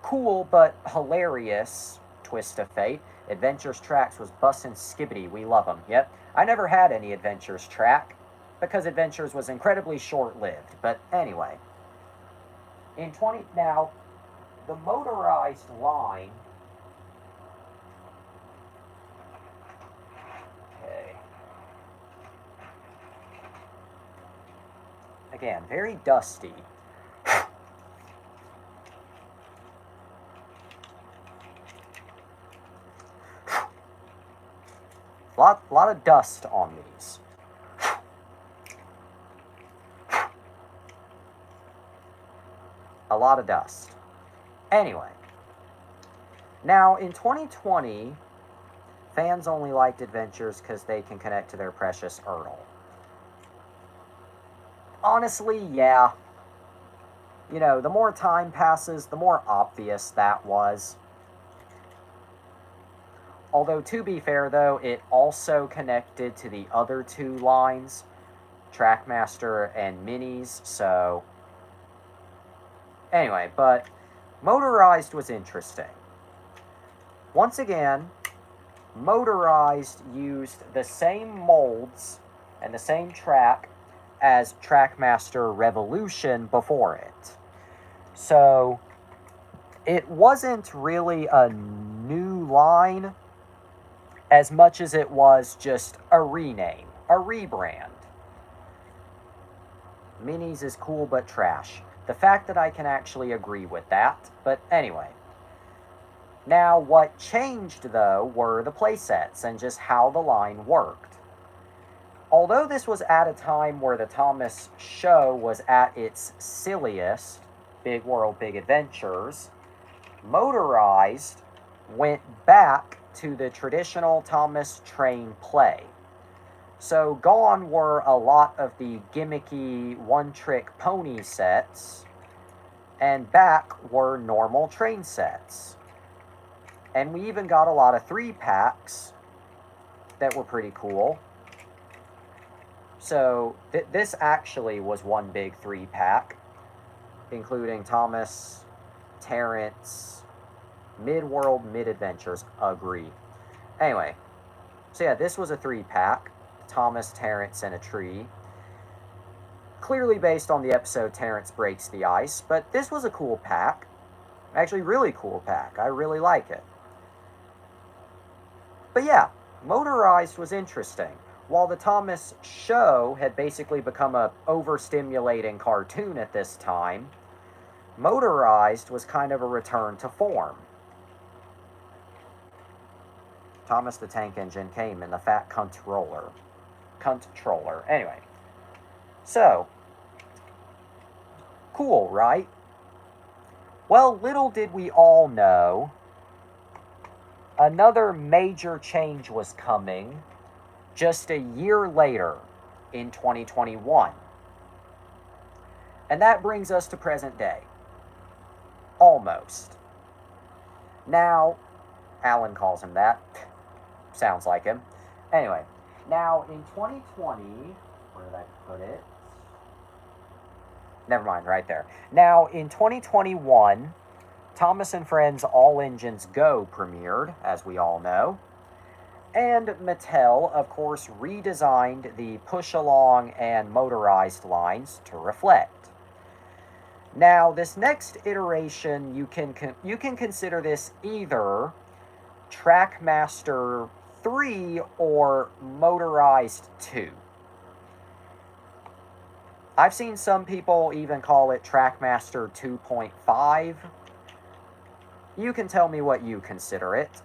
cool but hilarious twist of fate, Adventures Tracks was bussin' skibbity. We love them. Yep. I never had any Adventures Track, because Adventures was incredibly short-lived. But anyway, now, the motorized line... Okay. Again, very dusty. lot of dust on these. A lot of dust. Anyway, now in 2020, fans only liked adventures because they can connect to their precious Erdl. Honestly, yeah. You know, the more time passes, the more obvious that was. Although, to be fair, though, it also connected to the other two lines, Trackmaster and Minis, so... Anyway, but motorized was interesting. Once again, motorized used the same molds and the same track as Trackmaster Revolution before it. So, it wasn't really a new line as much as it was just a rename, a rebrand. Minis is cool but trash. The fact that I can actually agree with that, but anyway. Now, what changed, though, were the playsets and just how the line worked. Although this was at a time where the Thomas show was at its silliest, Big World, Big Adventures, motorized went back to the traditional Thomas train play. So gone were a lot of the gimmicky one-trick pony sets, and back were normal train sets. And we even got a lot of 3-packs that were pretty cool. So this actually was one big 3-pack, including Thomas, Terrence, Mid-World, Mid-Adventures, agree. Anyway, so yeah, this was a 3-pack, Thomas, Terrence, and a tree. Clearly based on the episode Terrence Breaks the Ice, but this was a cool pack. Actually, really cool pack. I really like it. But yeah, motorized was interesting. While the Thomas show had basically become a overstimulating cartoon at this time, motorized was kind of a return to form. Thomas the Tank Engine came in the fat cunt roller. Cunt troller. Anyway. So, cool, right? Well, little did we all know, another major change was coming just a year later in 2021. And that brings us to present day. Almost. Now, Alan calls him that. Sounds like him. Anyway, now in 2020, where did I put it? Never mind, right there. Now, in 2021, Thomas and Friends All Engines Go premiered, as we all know. And Mattel, of course, redesigned the push-along and motorized lines to reflect. Now, this next iteration, you can consider this either Trackmaster 3 or Motorized 2. I've seen some people even call it Trackmaster 2.5. You can tell me what you consider it.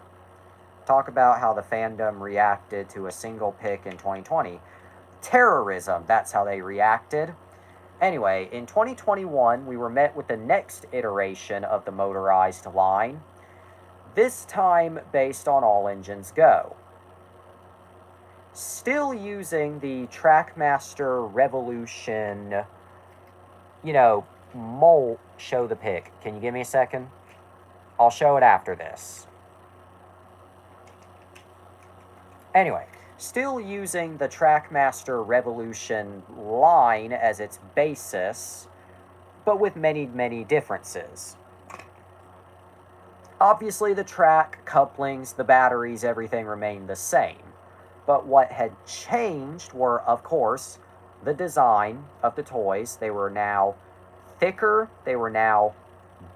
Talk about how the fandom reacted to a single pick in 2020. Terrorism, that's how they reacted. Anyway, in 2021, we were met with the next iteration of the motorized line, this time based on All Engines Go. Still using the Trackmaster Revolution, mold. Show the pic. Can you give me a second? I'll show it after this. Anyway, still using the Trackmaster Revolution line as its basis, but with many, many differences. Obviously, the track, couplings, the batteries, everything remained the same. But what had changed were, of course, the design of the toys. They were now thicker, they were now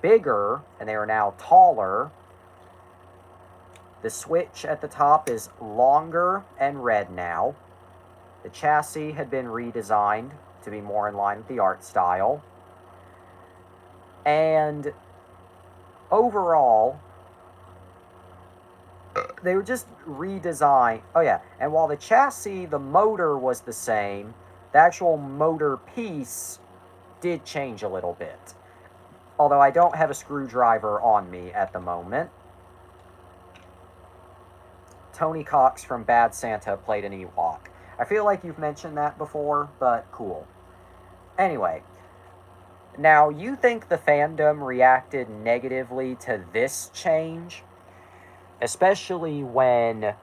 bigger, and they were now taller. The switch at the top is longer and red now. The chassis had been redesigned to be more in line with the art style. And overall, they were just redesigned. Oh yeah, and while the chassis, the motor was the same, the actual motor piece did change a little bit. Although I don't have a screwdriver on me at the moment. Tony Cox from Bad Santa played an Ewok. I feel like you've mentioned that before, but cool. Anyway, now you think the fandom reacted negatively to this change? Especially when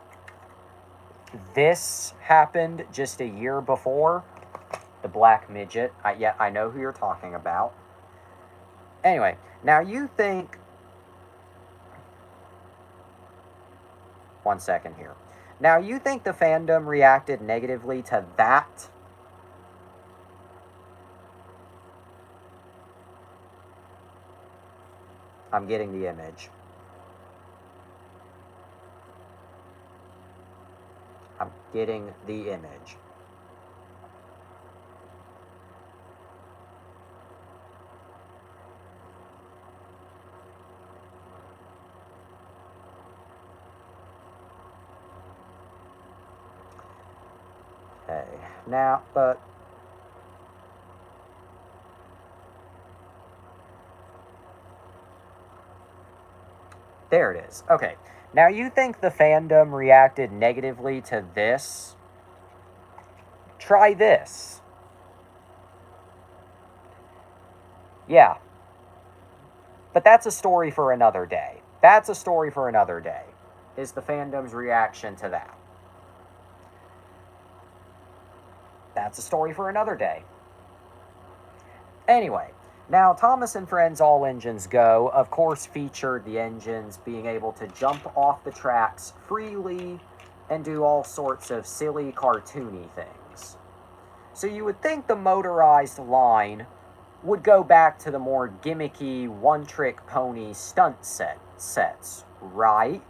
this happened just a year before? The black midget. I know who you're talking about. Anyway, now you think... One second here. Now you think the fandom reacted negatively to that? I'm getting the image. I'm getting the image. Okay, now, but... There it is. Okay, now you think the fandom reacted negatively to this? Try this. Yeah. But that's a story for another day. That's a story for another day, is the fandom's reaction to that. That's a story for another day. Anyway, now Thomas and Friends All Engines Go, of course, featured the engines being able to jump off the tracks freely and do all sorts of silly, cartoony things. So you would think the motorized line would go back to the more gimmicky, one-trick pony stunt sets, right?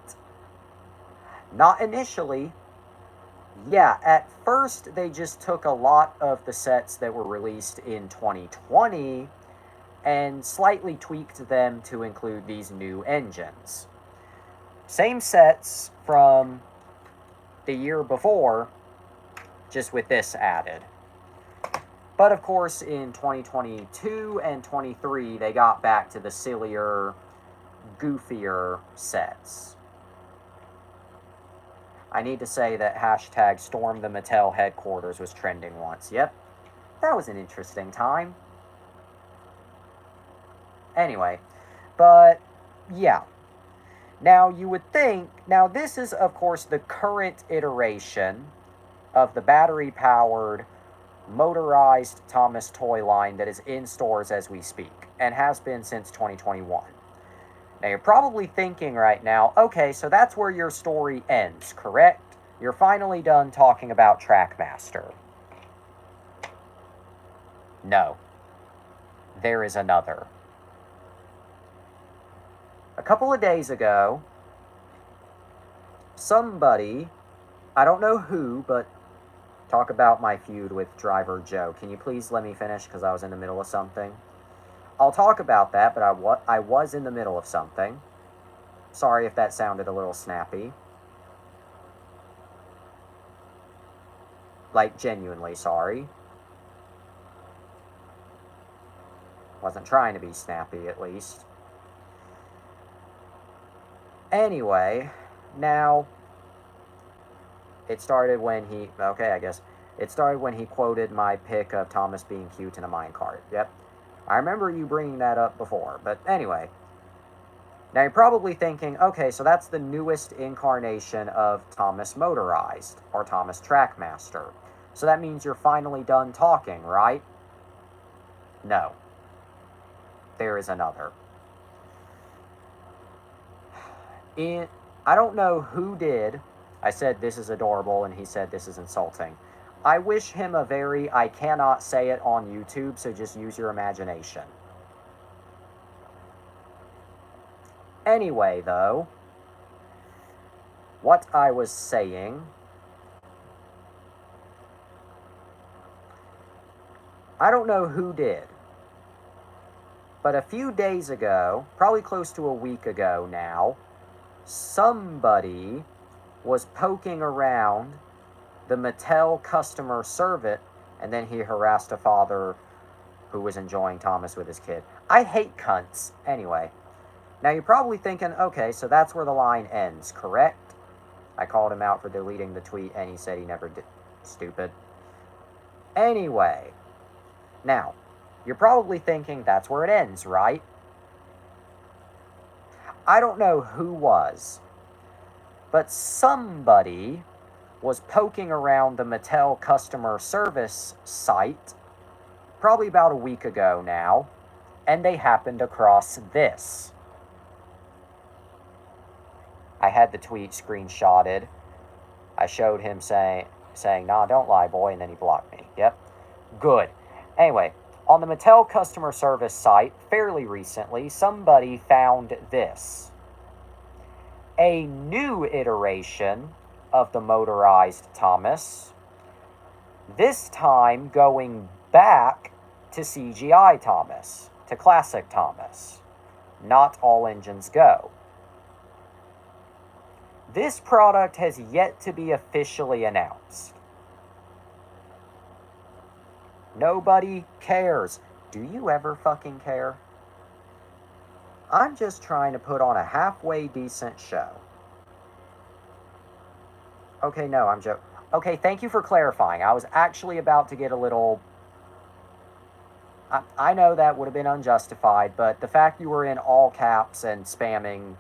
Not initially. Yeah, at first they just took a lot of the sets that were released in 2020 and slightly tweaked them to include these new engines. Same sets from the year before, just with this added. But of course, in 2022 and 23, they got back to the sillier, goofier sets. I need to say that hashtag Storm the Mattel headquarters was trending once. Yep, that was an interesting time. Anyway, but yeah. Now you would think, now this is of course the current iteration of the battery-powered motorized Thomas toy line that is in stores as we speak, and has been since 2021. Now you're probably thinking right now, okay, so that's where your story ends, correct? You're finally done talking about Trackmaster. No. There is another. A couple of days ago, somebody, I don't know who, but talk about my feud with Driver Joe. Can you please let me finish because I was in the middle of something? I'll talk about that, but I was in the middle of something. Sorry if that sounded a little snappy. Like, genuinely sorry. Wasn't trying to be snappy, at least. Anyway, now, it started when he, okay, I guess, it started when he quoted my pic of Thomas being cute in a minecart. Yep. I remember you bringing that up before, but anyway. Now you're probably thinking, okay, so that's the newest incarnation of Thomas Motorized, or Thomas Trackmaster. So that means you're finally done talking, right? No. There is another. I don't know who did. I said this is adorable, and he said this is insulting. I wish him a very, I cannot say it on YouTube, so just use your imagination. Anyway, though, what I was saying, I don't know who did, but a few days ago, probably close to a week ago now, somebody was poking around the Mattel customer service, and then he harassed a father who was enjoying Thomas with his kid. I hate cunts. Anyway. Now you're probably thinking, okay, so that's where the line ends, correct? I called him out for deleting the tweet and he said he never did. Stupid. Anyway. Now, you're probably thinking that's where it ends, right? I don't know who was, but somebody was poking around the Mattel customer service site probably about a week ago now, and they happened across this. I had the tweet screenshotted. I showed him saying, nah, don't lie, boy, and then he blocked me. Yep. Good. Anyway, on the Mattel customer service site, fairly recently, somebody found this. A new iteration of the motorized Thomas, this time going back to CGI Thomas, to classic Thomas, not all engines go. This product has yet to be officially announced. Nobody cares. Do you ever fucking care? I'm just trying to put on a halfway decent show. Okay, no, I'm joking. Okay, thank you for clarifying. I was actually about to get a little... I know that would have been unjustified, but the fact you were in all caps and spamming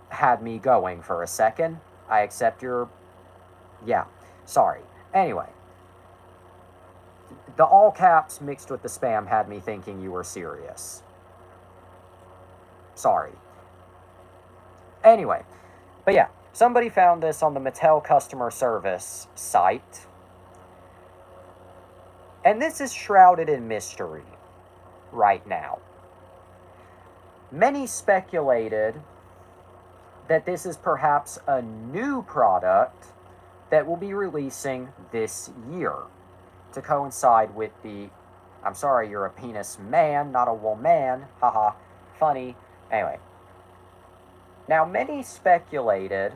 had me going for a second. I accept your... Yeah, sorry. Anyway. The all caps mixed with the spam had me thinking you were serious. Sorry. Anyway. But yeah, somebody found this on the Mattel customer service site. And this is shrouded in mystery right now. Many speculated that this is perhaps a new product that will be releasing this year to coincide with the... I'm sorry, you're a penis man, not a woman. Haha, funny. Anyway. Now, many speculated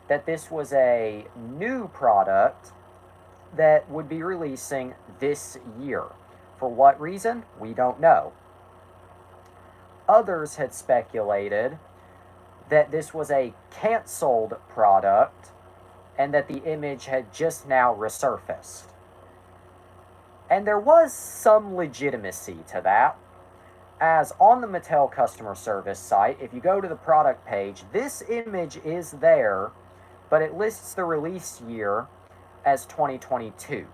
that this was a new product that would be releasing this year. For what reason? We don't know. Others had speculated that this was a canceled product and that the image had just now resurfaced. And there was some legitimacy to that, as on the Mattel customer service site, if you go to the product page, this image is there, but it lists the release year as 2022.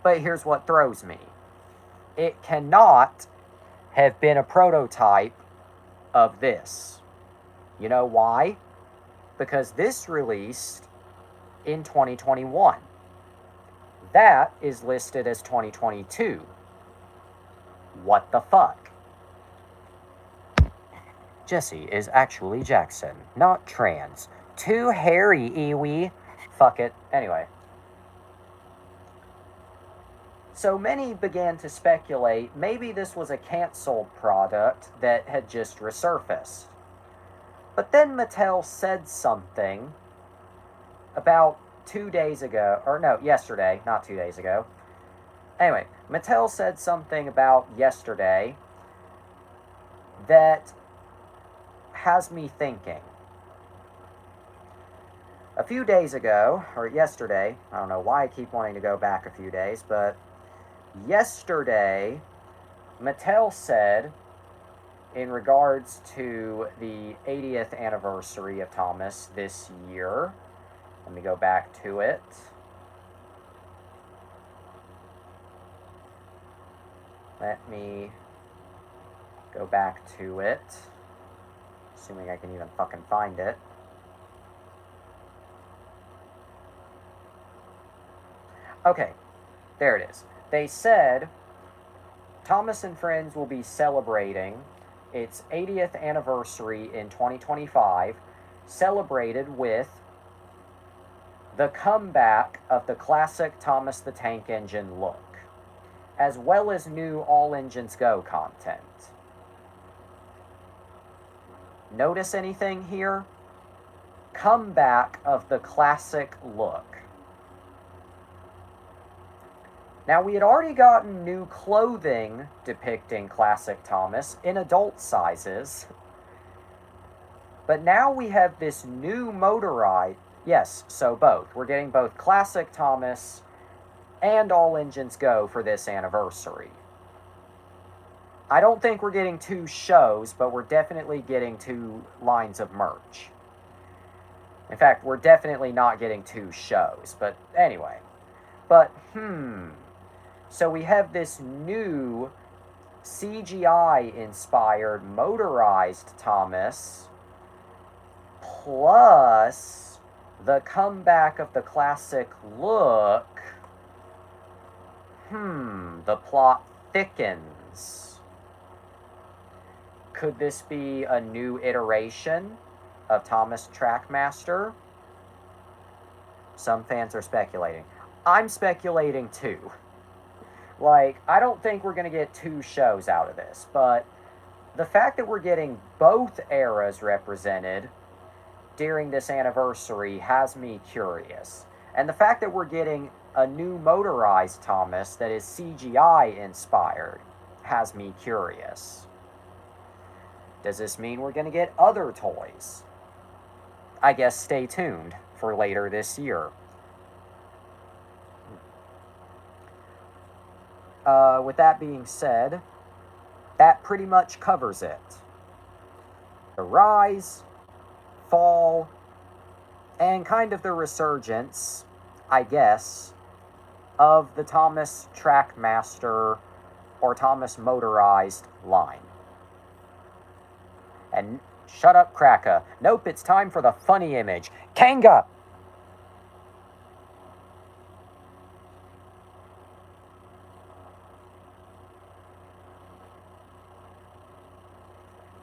But here's what throws me. It cannot have been a prototype of this. You know why? Because this released in 2021. That is listed as 2022. What the fuck? Jesse is actually Jackson, not trans. Too hairy, Iwi. Fuck it. Anyway. So many began to speculate maybe this was a canceled product that had just resurfaced. But then Mattel said something about 2 days ago, or no, yesterday, not 2 days ago. Anyway, Mattel said something about yesterday that has me thinking. A few days ago, or yesterday, I don't know why I keep wanting to go back a few days, but yesterday, Mattel said, in regards to the 80th anniversary of Thomas this year, let me go back to it. Let me go back to it, assuming I can even fucking find it. Okay, there it is. They said Thomas and Friends will be celebrating its 80th anniversary in 2025, celebrated with the comeback of the classic Thomas the Tank Engine look, as well as new All Engines Go content. Notice anything here? Comeback of the classic look. Now, we had already gotten new clothing depicting classic Thomas in adult sizes, but now we have this new motorized. Yes, so both. We're getting both classic Thomas and all engines go for this anniversary. I don't think we're getting 2 shows, but we're definitely getting 2 lines of merch. In fact, we're definitely not getting 2 shows, but anyway. But, so we have this new CGI-inspired motorized Thomas, plus the comeback of the classic look. The plot thickens. Could this be a new iteration of Thomas Trackmaster? Some fans are speculating. I'm speculating too. Like, I don't think we're going to get 2 shows out of this, but the fact that we're getting both eras represented during this anniversary has me curious. And the fact that we're getting a new motorized Thomas that is CGI inspired has me curious. Does this mean we're going to get other toys? I guess stay tuned for later this year. With that being said, that pretty much covers it. The rise, fall, and kind of the resurgence, I guess, of the Thomas Trackmaster or Thomas Motorized line. And shut up, Kraka. Nope, it's time for the funny image. Kanga!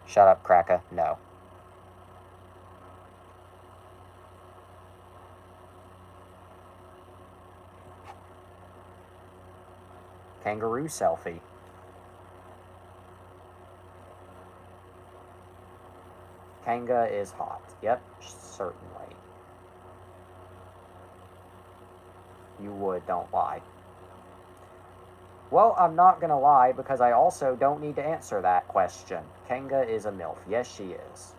Shut up, Kraka. No. Kangaroo selfie. Kanga is hot. Yep, certainly. You would, don't lie. Well, I'm not gonna lie because I also don't need to answer that question. Kanga is a MILF. Yes, she is.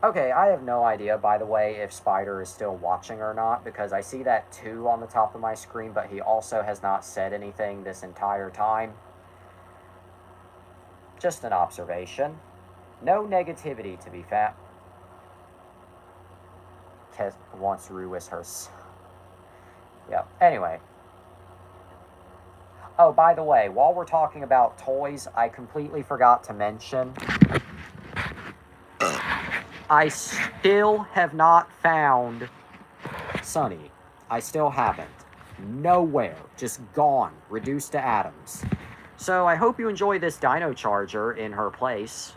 Okay, I have no idea, by the way, if Spider is still watching or not, because I see that 2 on the top of my screen, but he also has not said anything this entire time. Just an observation. No negativity to be found. Kes wants Rue as her. Yeah, anyway. Oh, by the way, while we're talking about toys, I completely forgot to mention I still have not found Sunny. I still haven't. Nowhere. Just gone. Reduced to atoms. So I hope you enjoy this dino charger in her place.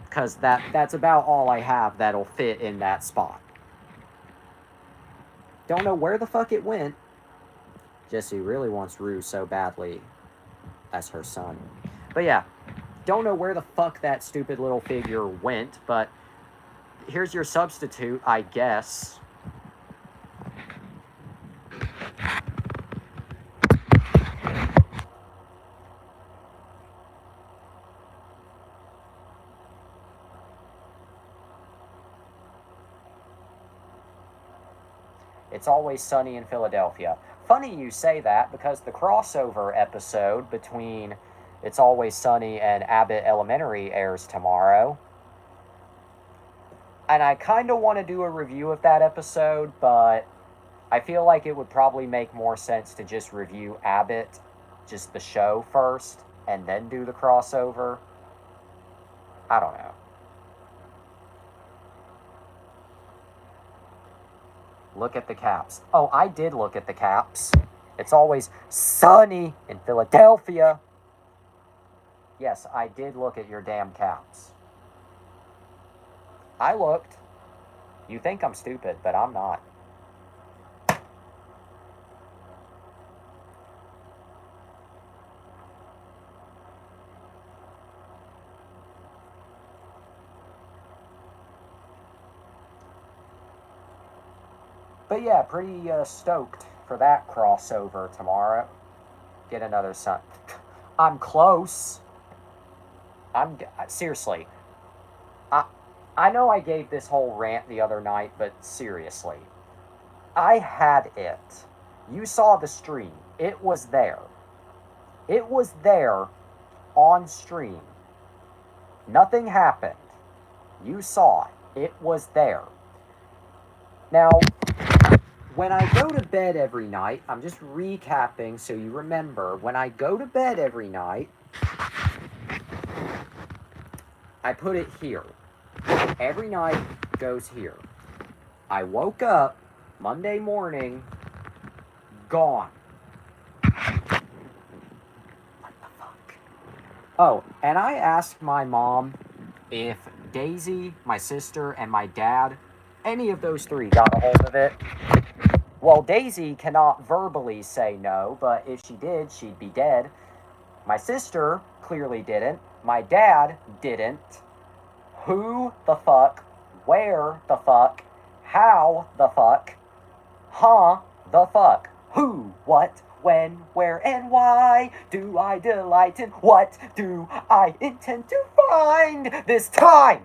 Because that's about all I have that'll fit in that spot. Don't know where the fuck it went. Jessie really wants Rue so badly as her son. But yeah. Don't know where the fuck that stupid little figure went, but here's your substitute, I guess. It's Always Sunny in Philadelphia. Funny you say that, because the crossover episode between It's Always Sunny and Abbott Elementary airs tomorrow. And I kind of want to do a review of that episode, but I feel like it would probably make more sense to just review Abbott, just the show first, and then do the crossover. I don't know. Look at the caps. Oh, I did look at the caps. It's Always Sunny in Philadelphia. Yes, I did look at your damn caps. I looked. You think I'm stupid, but I'm not. But yeah, pretty stoked for that crossover tomorrow. Get another Sun. I'm close. I'm seriously. I I know I gave this whole rant the other night, but seriously, I had it. You saw the stream. It was there. It was there on stream. Nothing happened. You saw it. It was there. Now, when I go to bed every night, I'm just recapping so you remember. When I go to bed every night, I put it here. Every night goes here. I woke up Monday morning, gone. What the fuck? Oh, and I asked my mom if Daisy, my sister, and my dad, any of those three got a hold of it. Well, Daisy cannot verbally say no, but if she did, she'd be dead. My sister clearly didn't. My dad didn't. Who the fuck? Where the fuck? How the fuck? Huh? The fuck? Who? What? When? Where? And why do I delight in? What do I intend to find this time?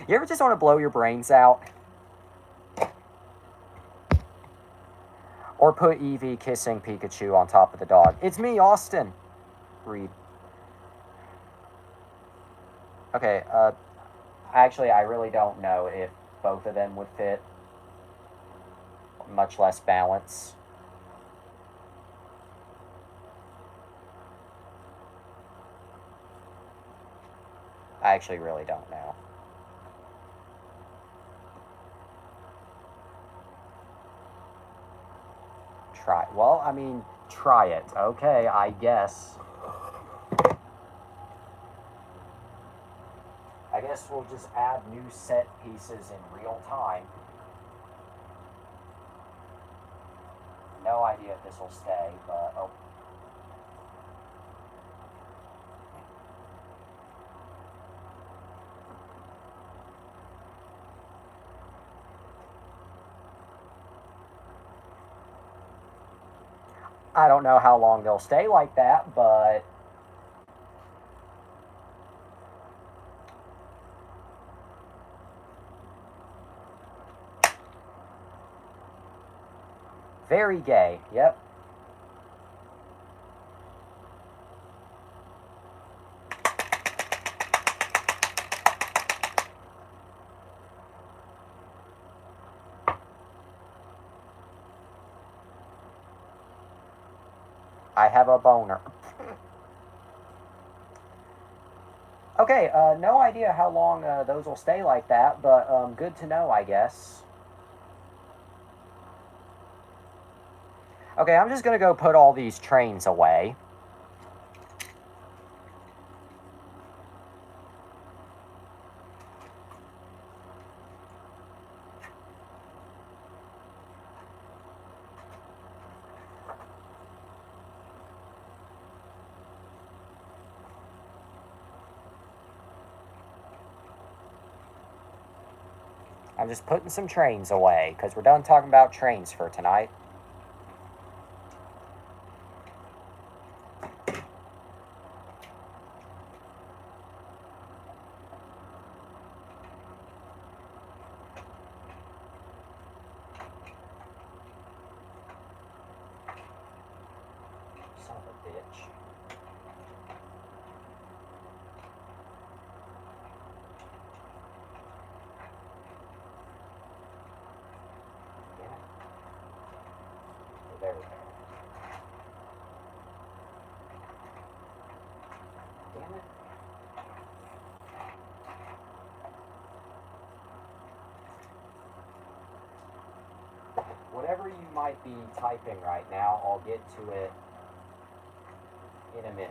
You ever just want to blow your brains out? Or put Eevee kissing Pikachu on top of the dog. It's me, Austin. Read. Okay, actually, I really don't know if both of them would fit. Much less balance. I actually really don't know. Try. Well, I mean, try it. Okay, I guess. I guess we'll just add new set pieces in real time. No idea if this will stay, but oh. I don't know how long they'll stay like that, but very gay. Yep. I have a boner. Okay, no idea how long those will stay like that, but good to know, I guess. Okay, I'm just going to go put all these trains away. I'm just putting some trains away, because we're done talking about trains for tonight. Son of a bitch. There we go. Damn it. Whatever you might be typing right now, I'll get to it in a minute.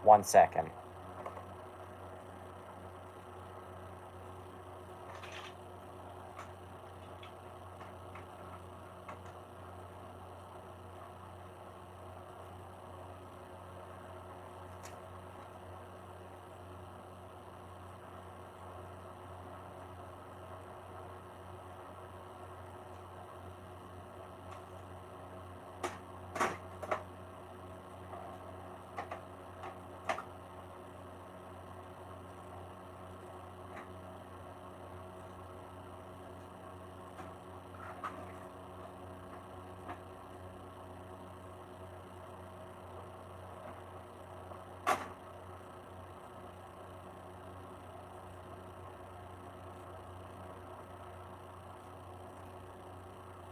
One second.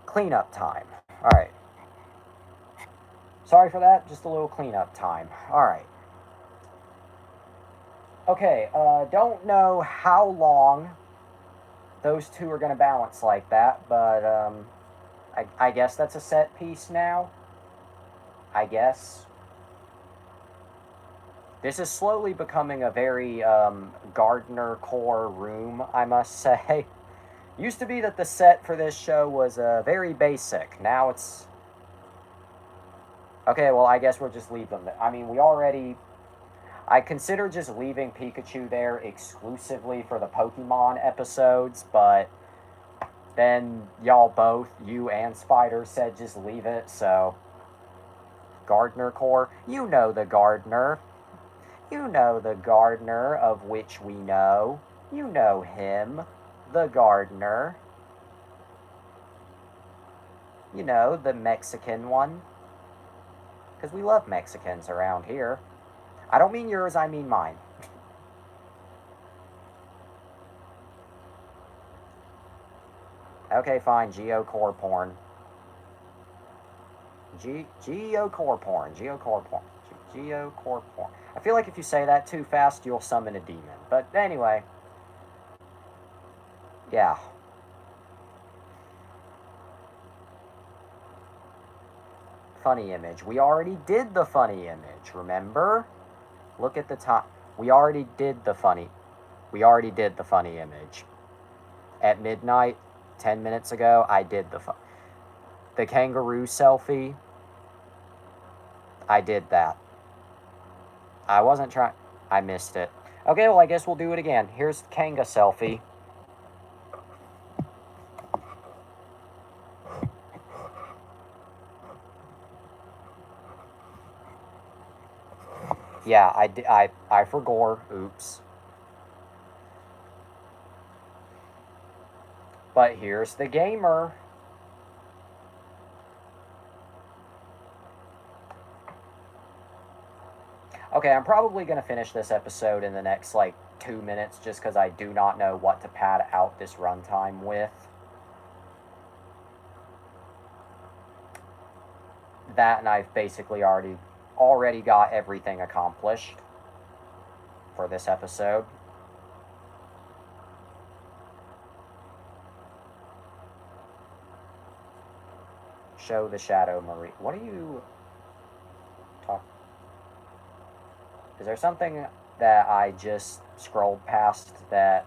Cleanup time. Alright. Sorry for that, just a little cleanup time. Alright. Okay, don't know how long those two are going to balance like that, but I guess that's a set piece now. I guess. This is slowly becoming a very gardener core room, I must say. Used to be that the set for this show was very basic. Now it's... Okay, well, I guess we'll just leave them there. I mean, we already... I consider just leaving Pikachu there exclusively for the Pokemon episodes, but then y'all both, you and Spider, said just leave it, so... Gardener core. You know the gardener. You know the gardener of which we know. You know him. The gardener. You know, the Mexican one. Because we love Mexicans around here. I don't mean yours, I mean mine. Okay, fine. Geocore porn. Geocore porn. Geocore porn. Geocore porn. I feel like if you say that too fast, you'll summon a demon. But anyway. Yeah. Funny image. We already did the funny image, remember? Look at the time. We already did the funny image. At midnight, 10 minutes ago, I did the kangaroo selfie. I did that. I wasn't trying... I missed it. Okay, well, I guess we'll do it again. Here's the Kanga selfie. Yeah, I forgot. Oops. But here's the gamer. Okay, I'm probably going to finish this episode in the next, 2 minutes, just because I do not know what to pad out this runtime with. That, and I've basically already got everything accomplished for this episode. Show the Shadow Marie. What are you talking? Is there something that I just scrolled past that...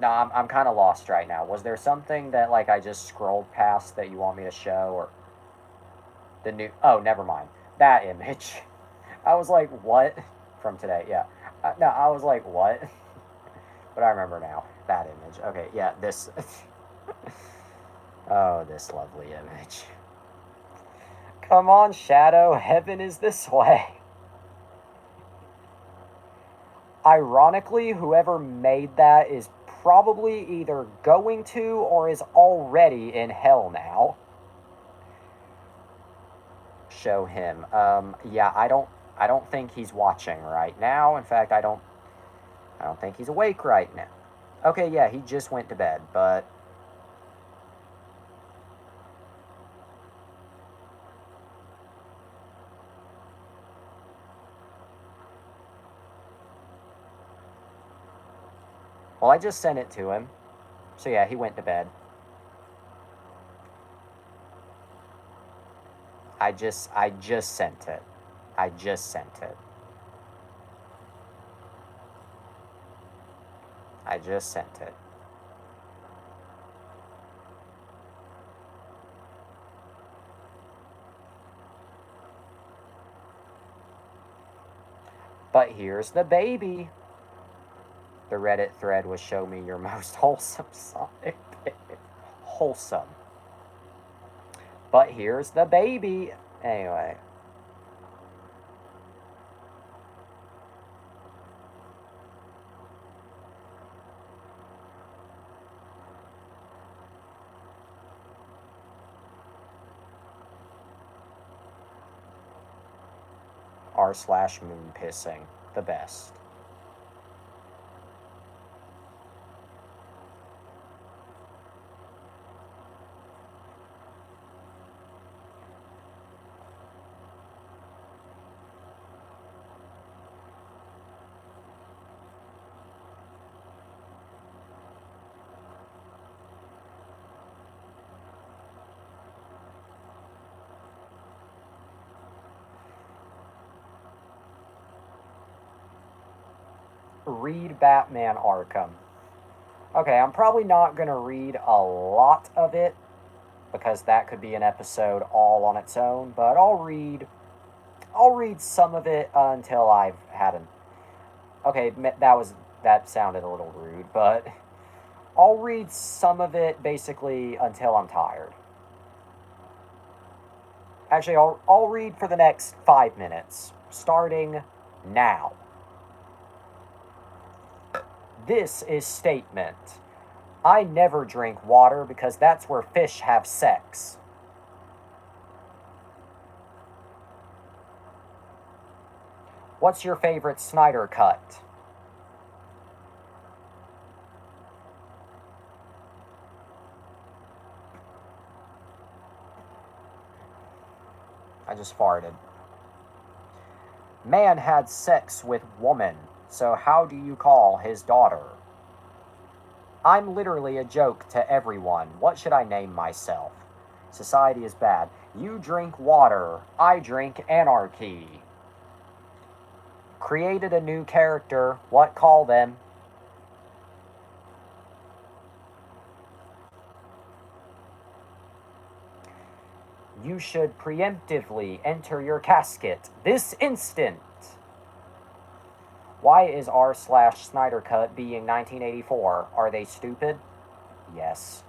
No, I'm kind of lost right now. Was there something that, I just scrolled past that you want me to show, or... The new... Oh, never mind. That image. I was like, what? From today, yeah. No, I was like, what? But I remember now. That image. Okay, yeah, this... Oh, this lovely image. Come on, Shadow. Heaven is this way. Ironically, whoever made that is probably either going to or is already in hell now. Show him. Yeah, I don't think he's watching right now. In fact, I don't think he's awake right now. Okay, yeah, he just went to bed, but... Well, I just sent it to him. So yeah, he went to bed. I just sent it. I just sent it. I just sent it. But here's the baby. The Reddit thread was show me your most wholesome Sonic pic. Wholesome. But here's the baby. Anyway. R/moon pissing. The best. Read Batman Arkham. Okay, I'm probably not going to read a lot of it because that could be an episode all on its own, but I'll read some of it until I've had an Okay, that sounded a little rude, but I'll read some of it basically until I'm tired. Actually, I'll read for the next 5 minutes, starting now. This is statement. I never drink water because that's where fish have sex. What's your favorite Snyder cut? I just farted. Man had sex with woman, so how do you call his daughter? I'm literally a joke to everyone. What should I name myself? Society is bad. You drink water. I drink anarchy. Created a new character. What call them? You should preemptively enter your casket this instant. Why is r/Snyder Cut being 1984? Are they stupid? Yes.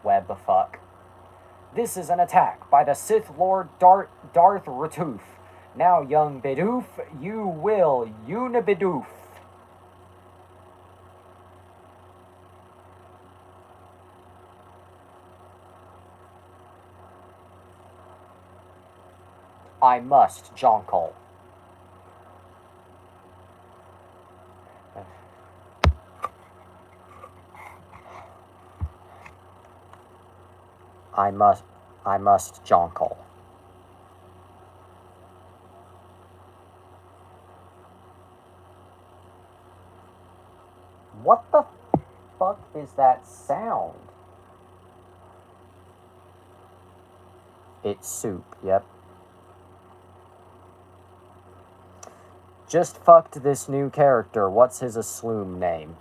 Web fuck. This is an attack by the Sith Lord Darth Ratoof. Now, young Bidoof, you will unibidoof. I must jonkel. I must jonkel. What the fuck is that sound? It's soup, yep. Just fucked this new character. What's his assume name?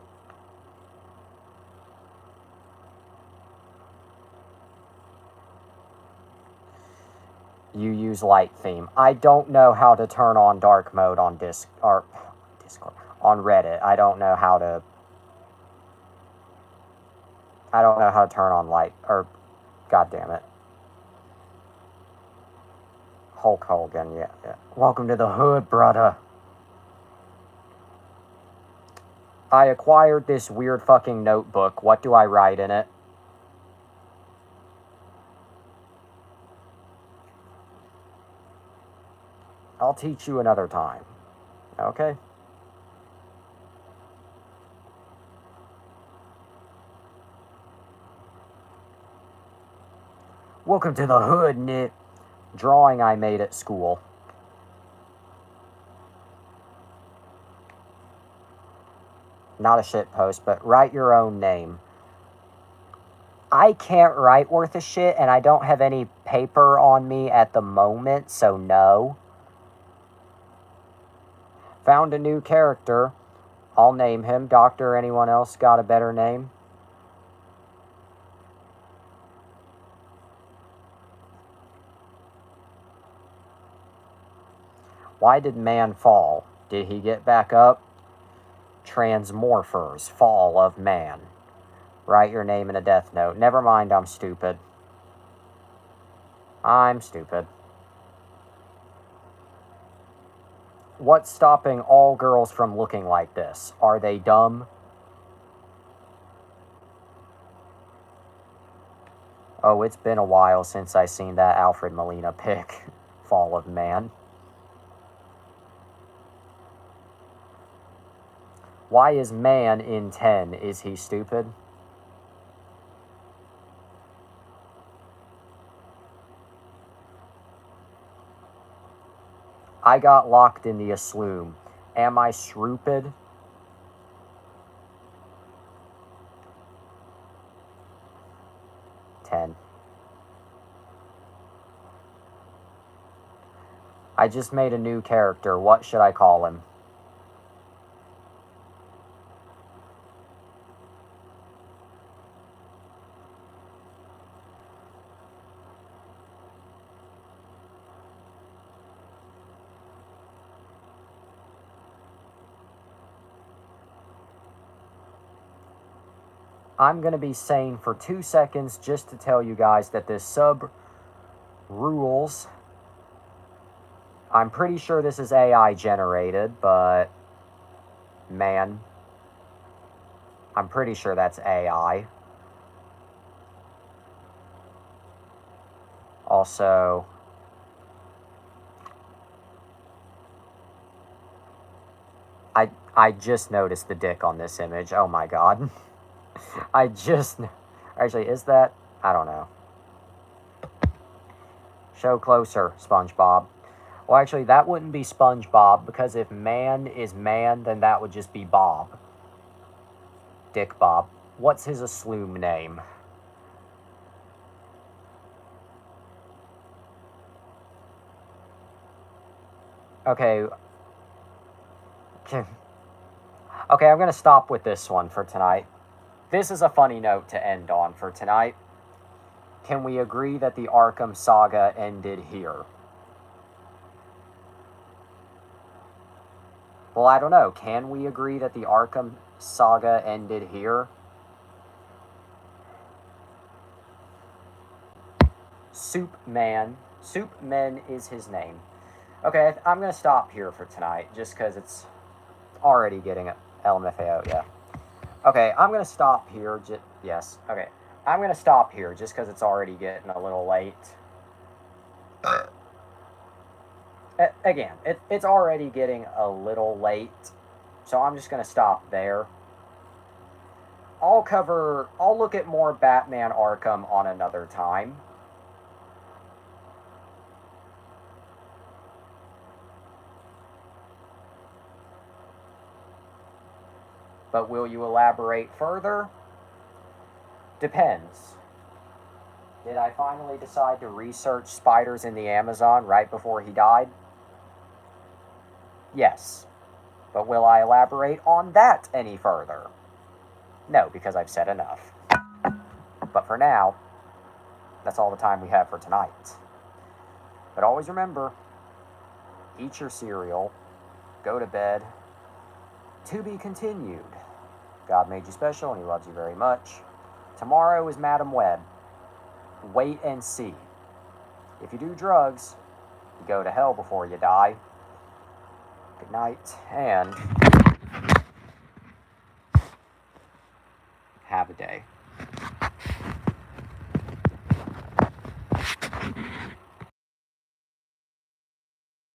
You use light theme. I don't know how to turn on dark mode on Discord on Reddit. I don't know how to turn on light god damn it. Hulk Hogan, yeah. Welcome to the hood, brother. I acquired this weird fucking notebook. What do I write in it? I'll teach you another time. Okay? Welcome to the hood, Nick. Drawing I made at school. Not a shit post, but write your own name. I can't write worth a shit, and I don't have any paper on me at the moment, so no. Found a new character. I'll name him. Doctor, anyone else got a better name? Why did man fall? Did he get back up? Transmorphers, fall of man. Write your name in a death note. Never mind, I'm stupid. I'm stupid. What's stopping all girls from looking like this? Are they dumb? Oh, it's been a while since I seen that Alfred Molina pic. Fall of man. Why is man in 10? Is he stupid? I got locked in the aslume. Am I shrupid? I just made a new character. What should I call him? I'm going to be saying for 2 seconds just to tell you guys that this sub rules. I'm pretty sure this is AI generated, but man, I'm pretty sure that's AI. Also, I just noticed the dick on this image. Oh my god. Actually, is that? I don't know. Show closer, SpongeBob. Well, actually, that wouldn't be SpongeBob, because if man is man, then that would just be Bob. Dick Bob. What's his assumed name? Okay. Okay, I'm going to stop with this one for tonight. This is a funny note to end on for tonight. Can we agree that the Arkham saga ended here? Well, I don't know. Can we agree that the Arkham saga ended here? Soupman. Soupman is his name. Okay, I'm going to stop here for tonight, just because it's already getting LMFAO, yeah. Okay, I'm going to stop here. Yes, okay. I'm going to stop here, just because it's already getting a little late. Again, it's already getting a little late, so I'm just going to stop there. I'll look at more Batman Arkham on another time. But will you elaborate further? Depends. Did I finally decide to research spiders in the Amazon right before he died? Yes. But will I elaborate on that any further? No, because I've said enough. But for now, that's all the time we have for tonight. But always remember, eat your cereal, go to bed, to be continued. God made you special and he loves you very much. Tomorrow is Madam Web. Wait and see. If you do drugs, you go to hell before you die. Good night, and have a day.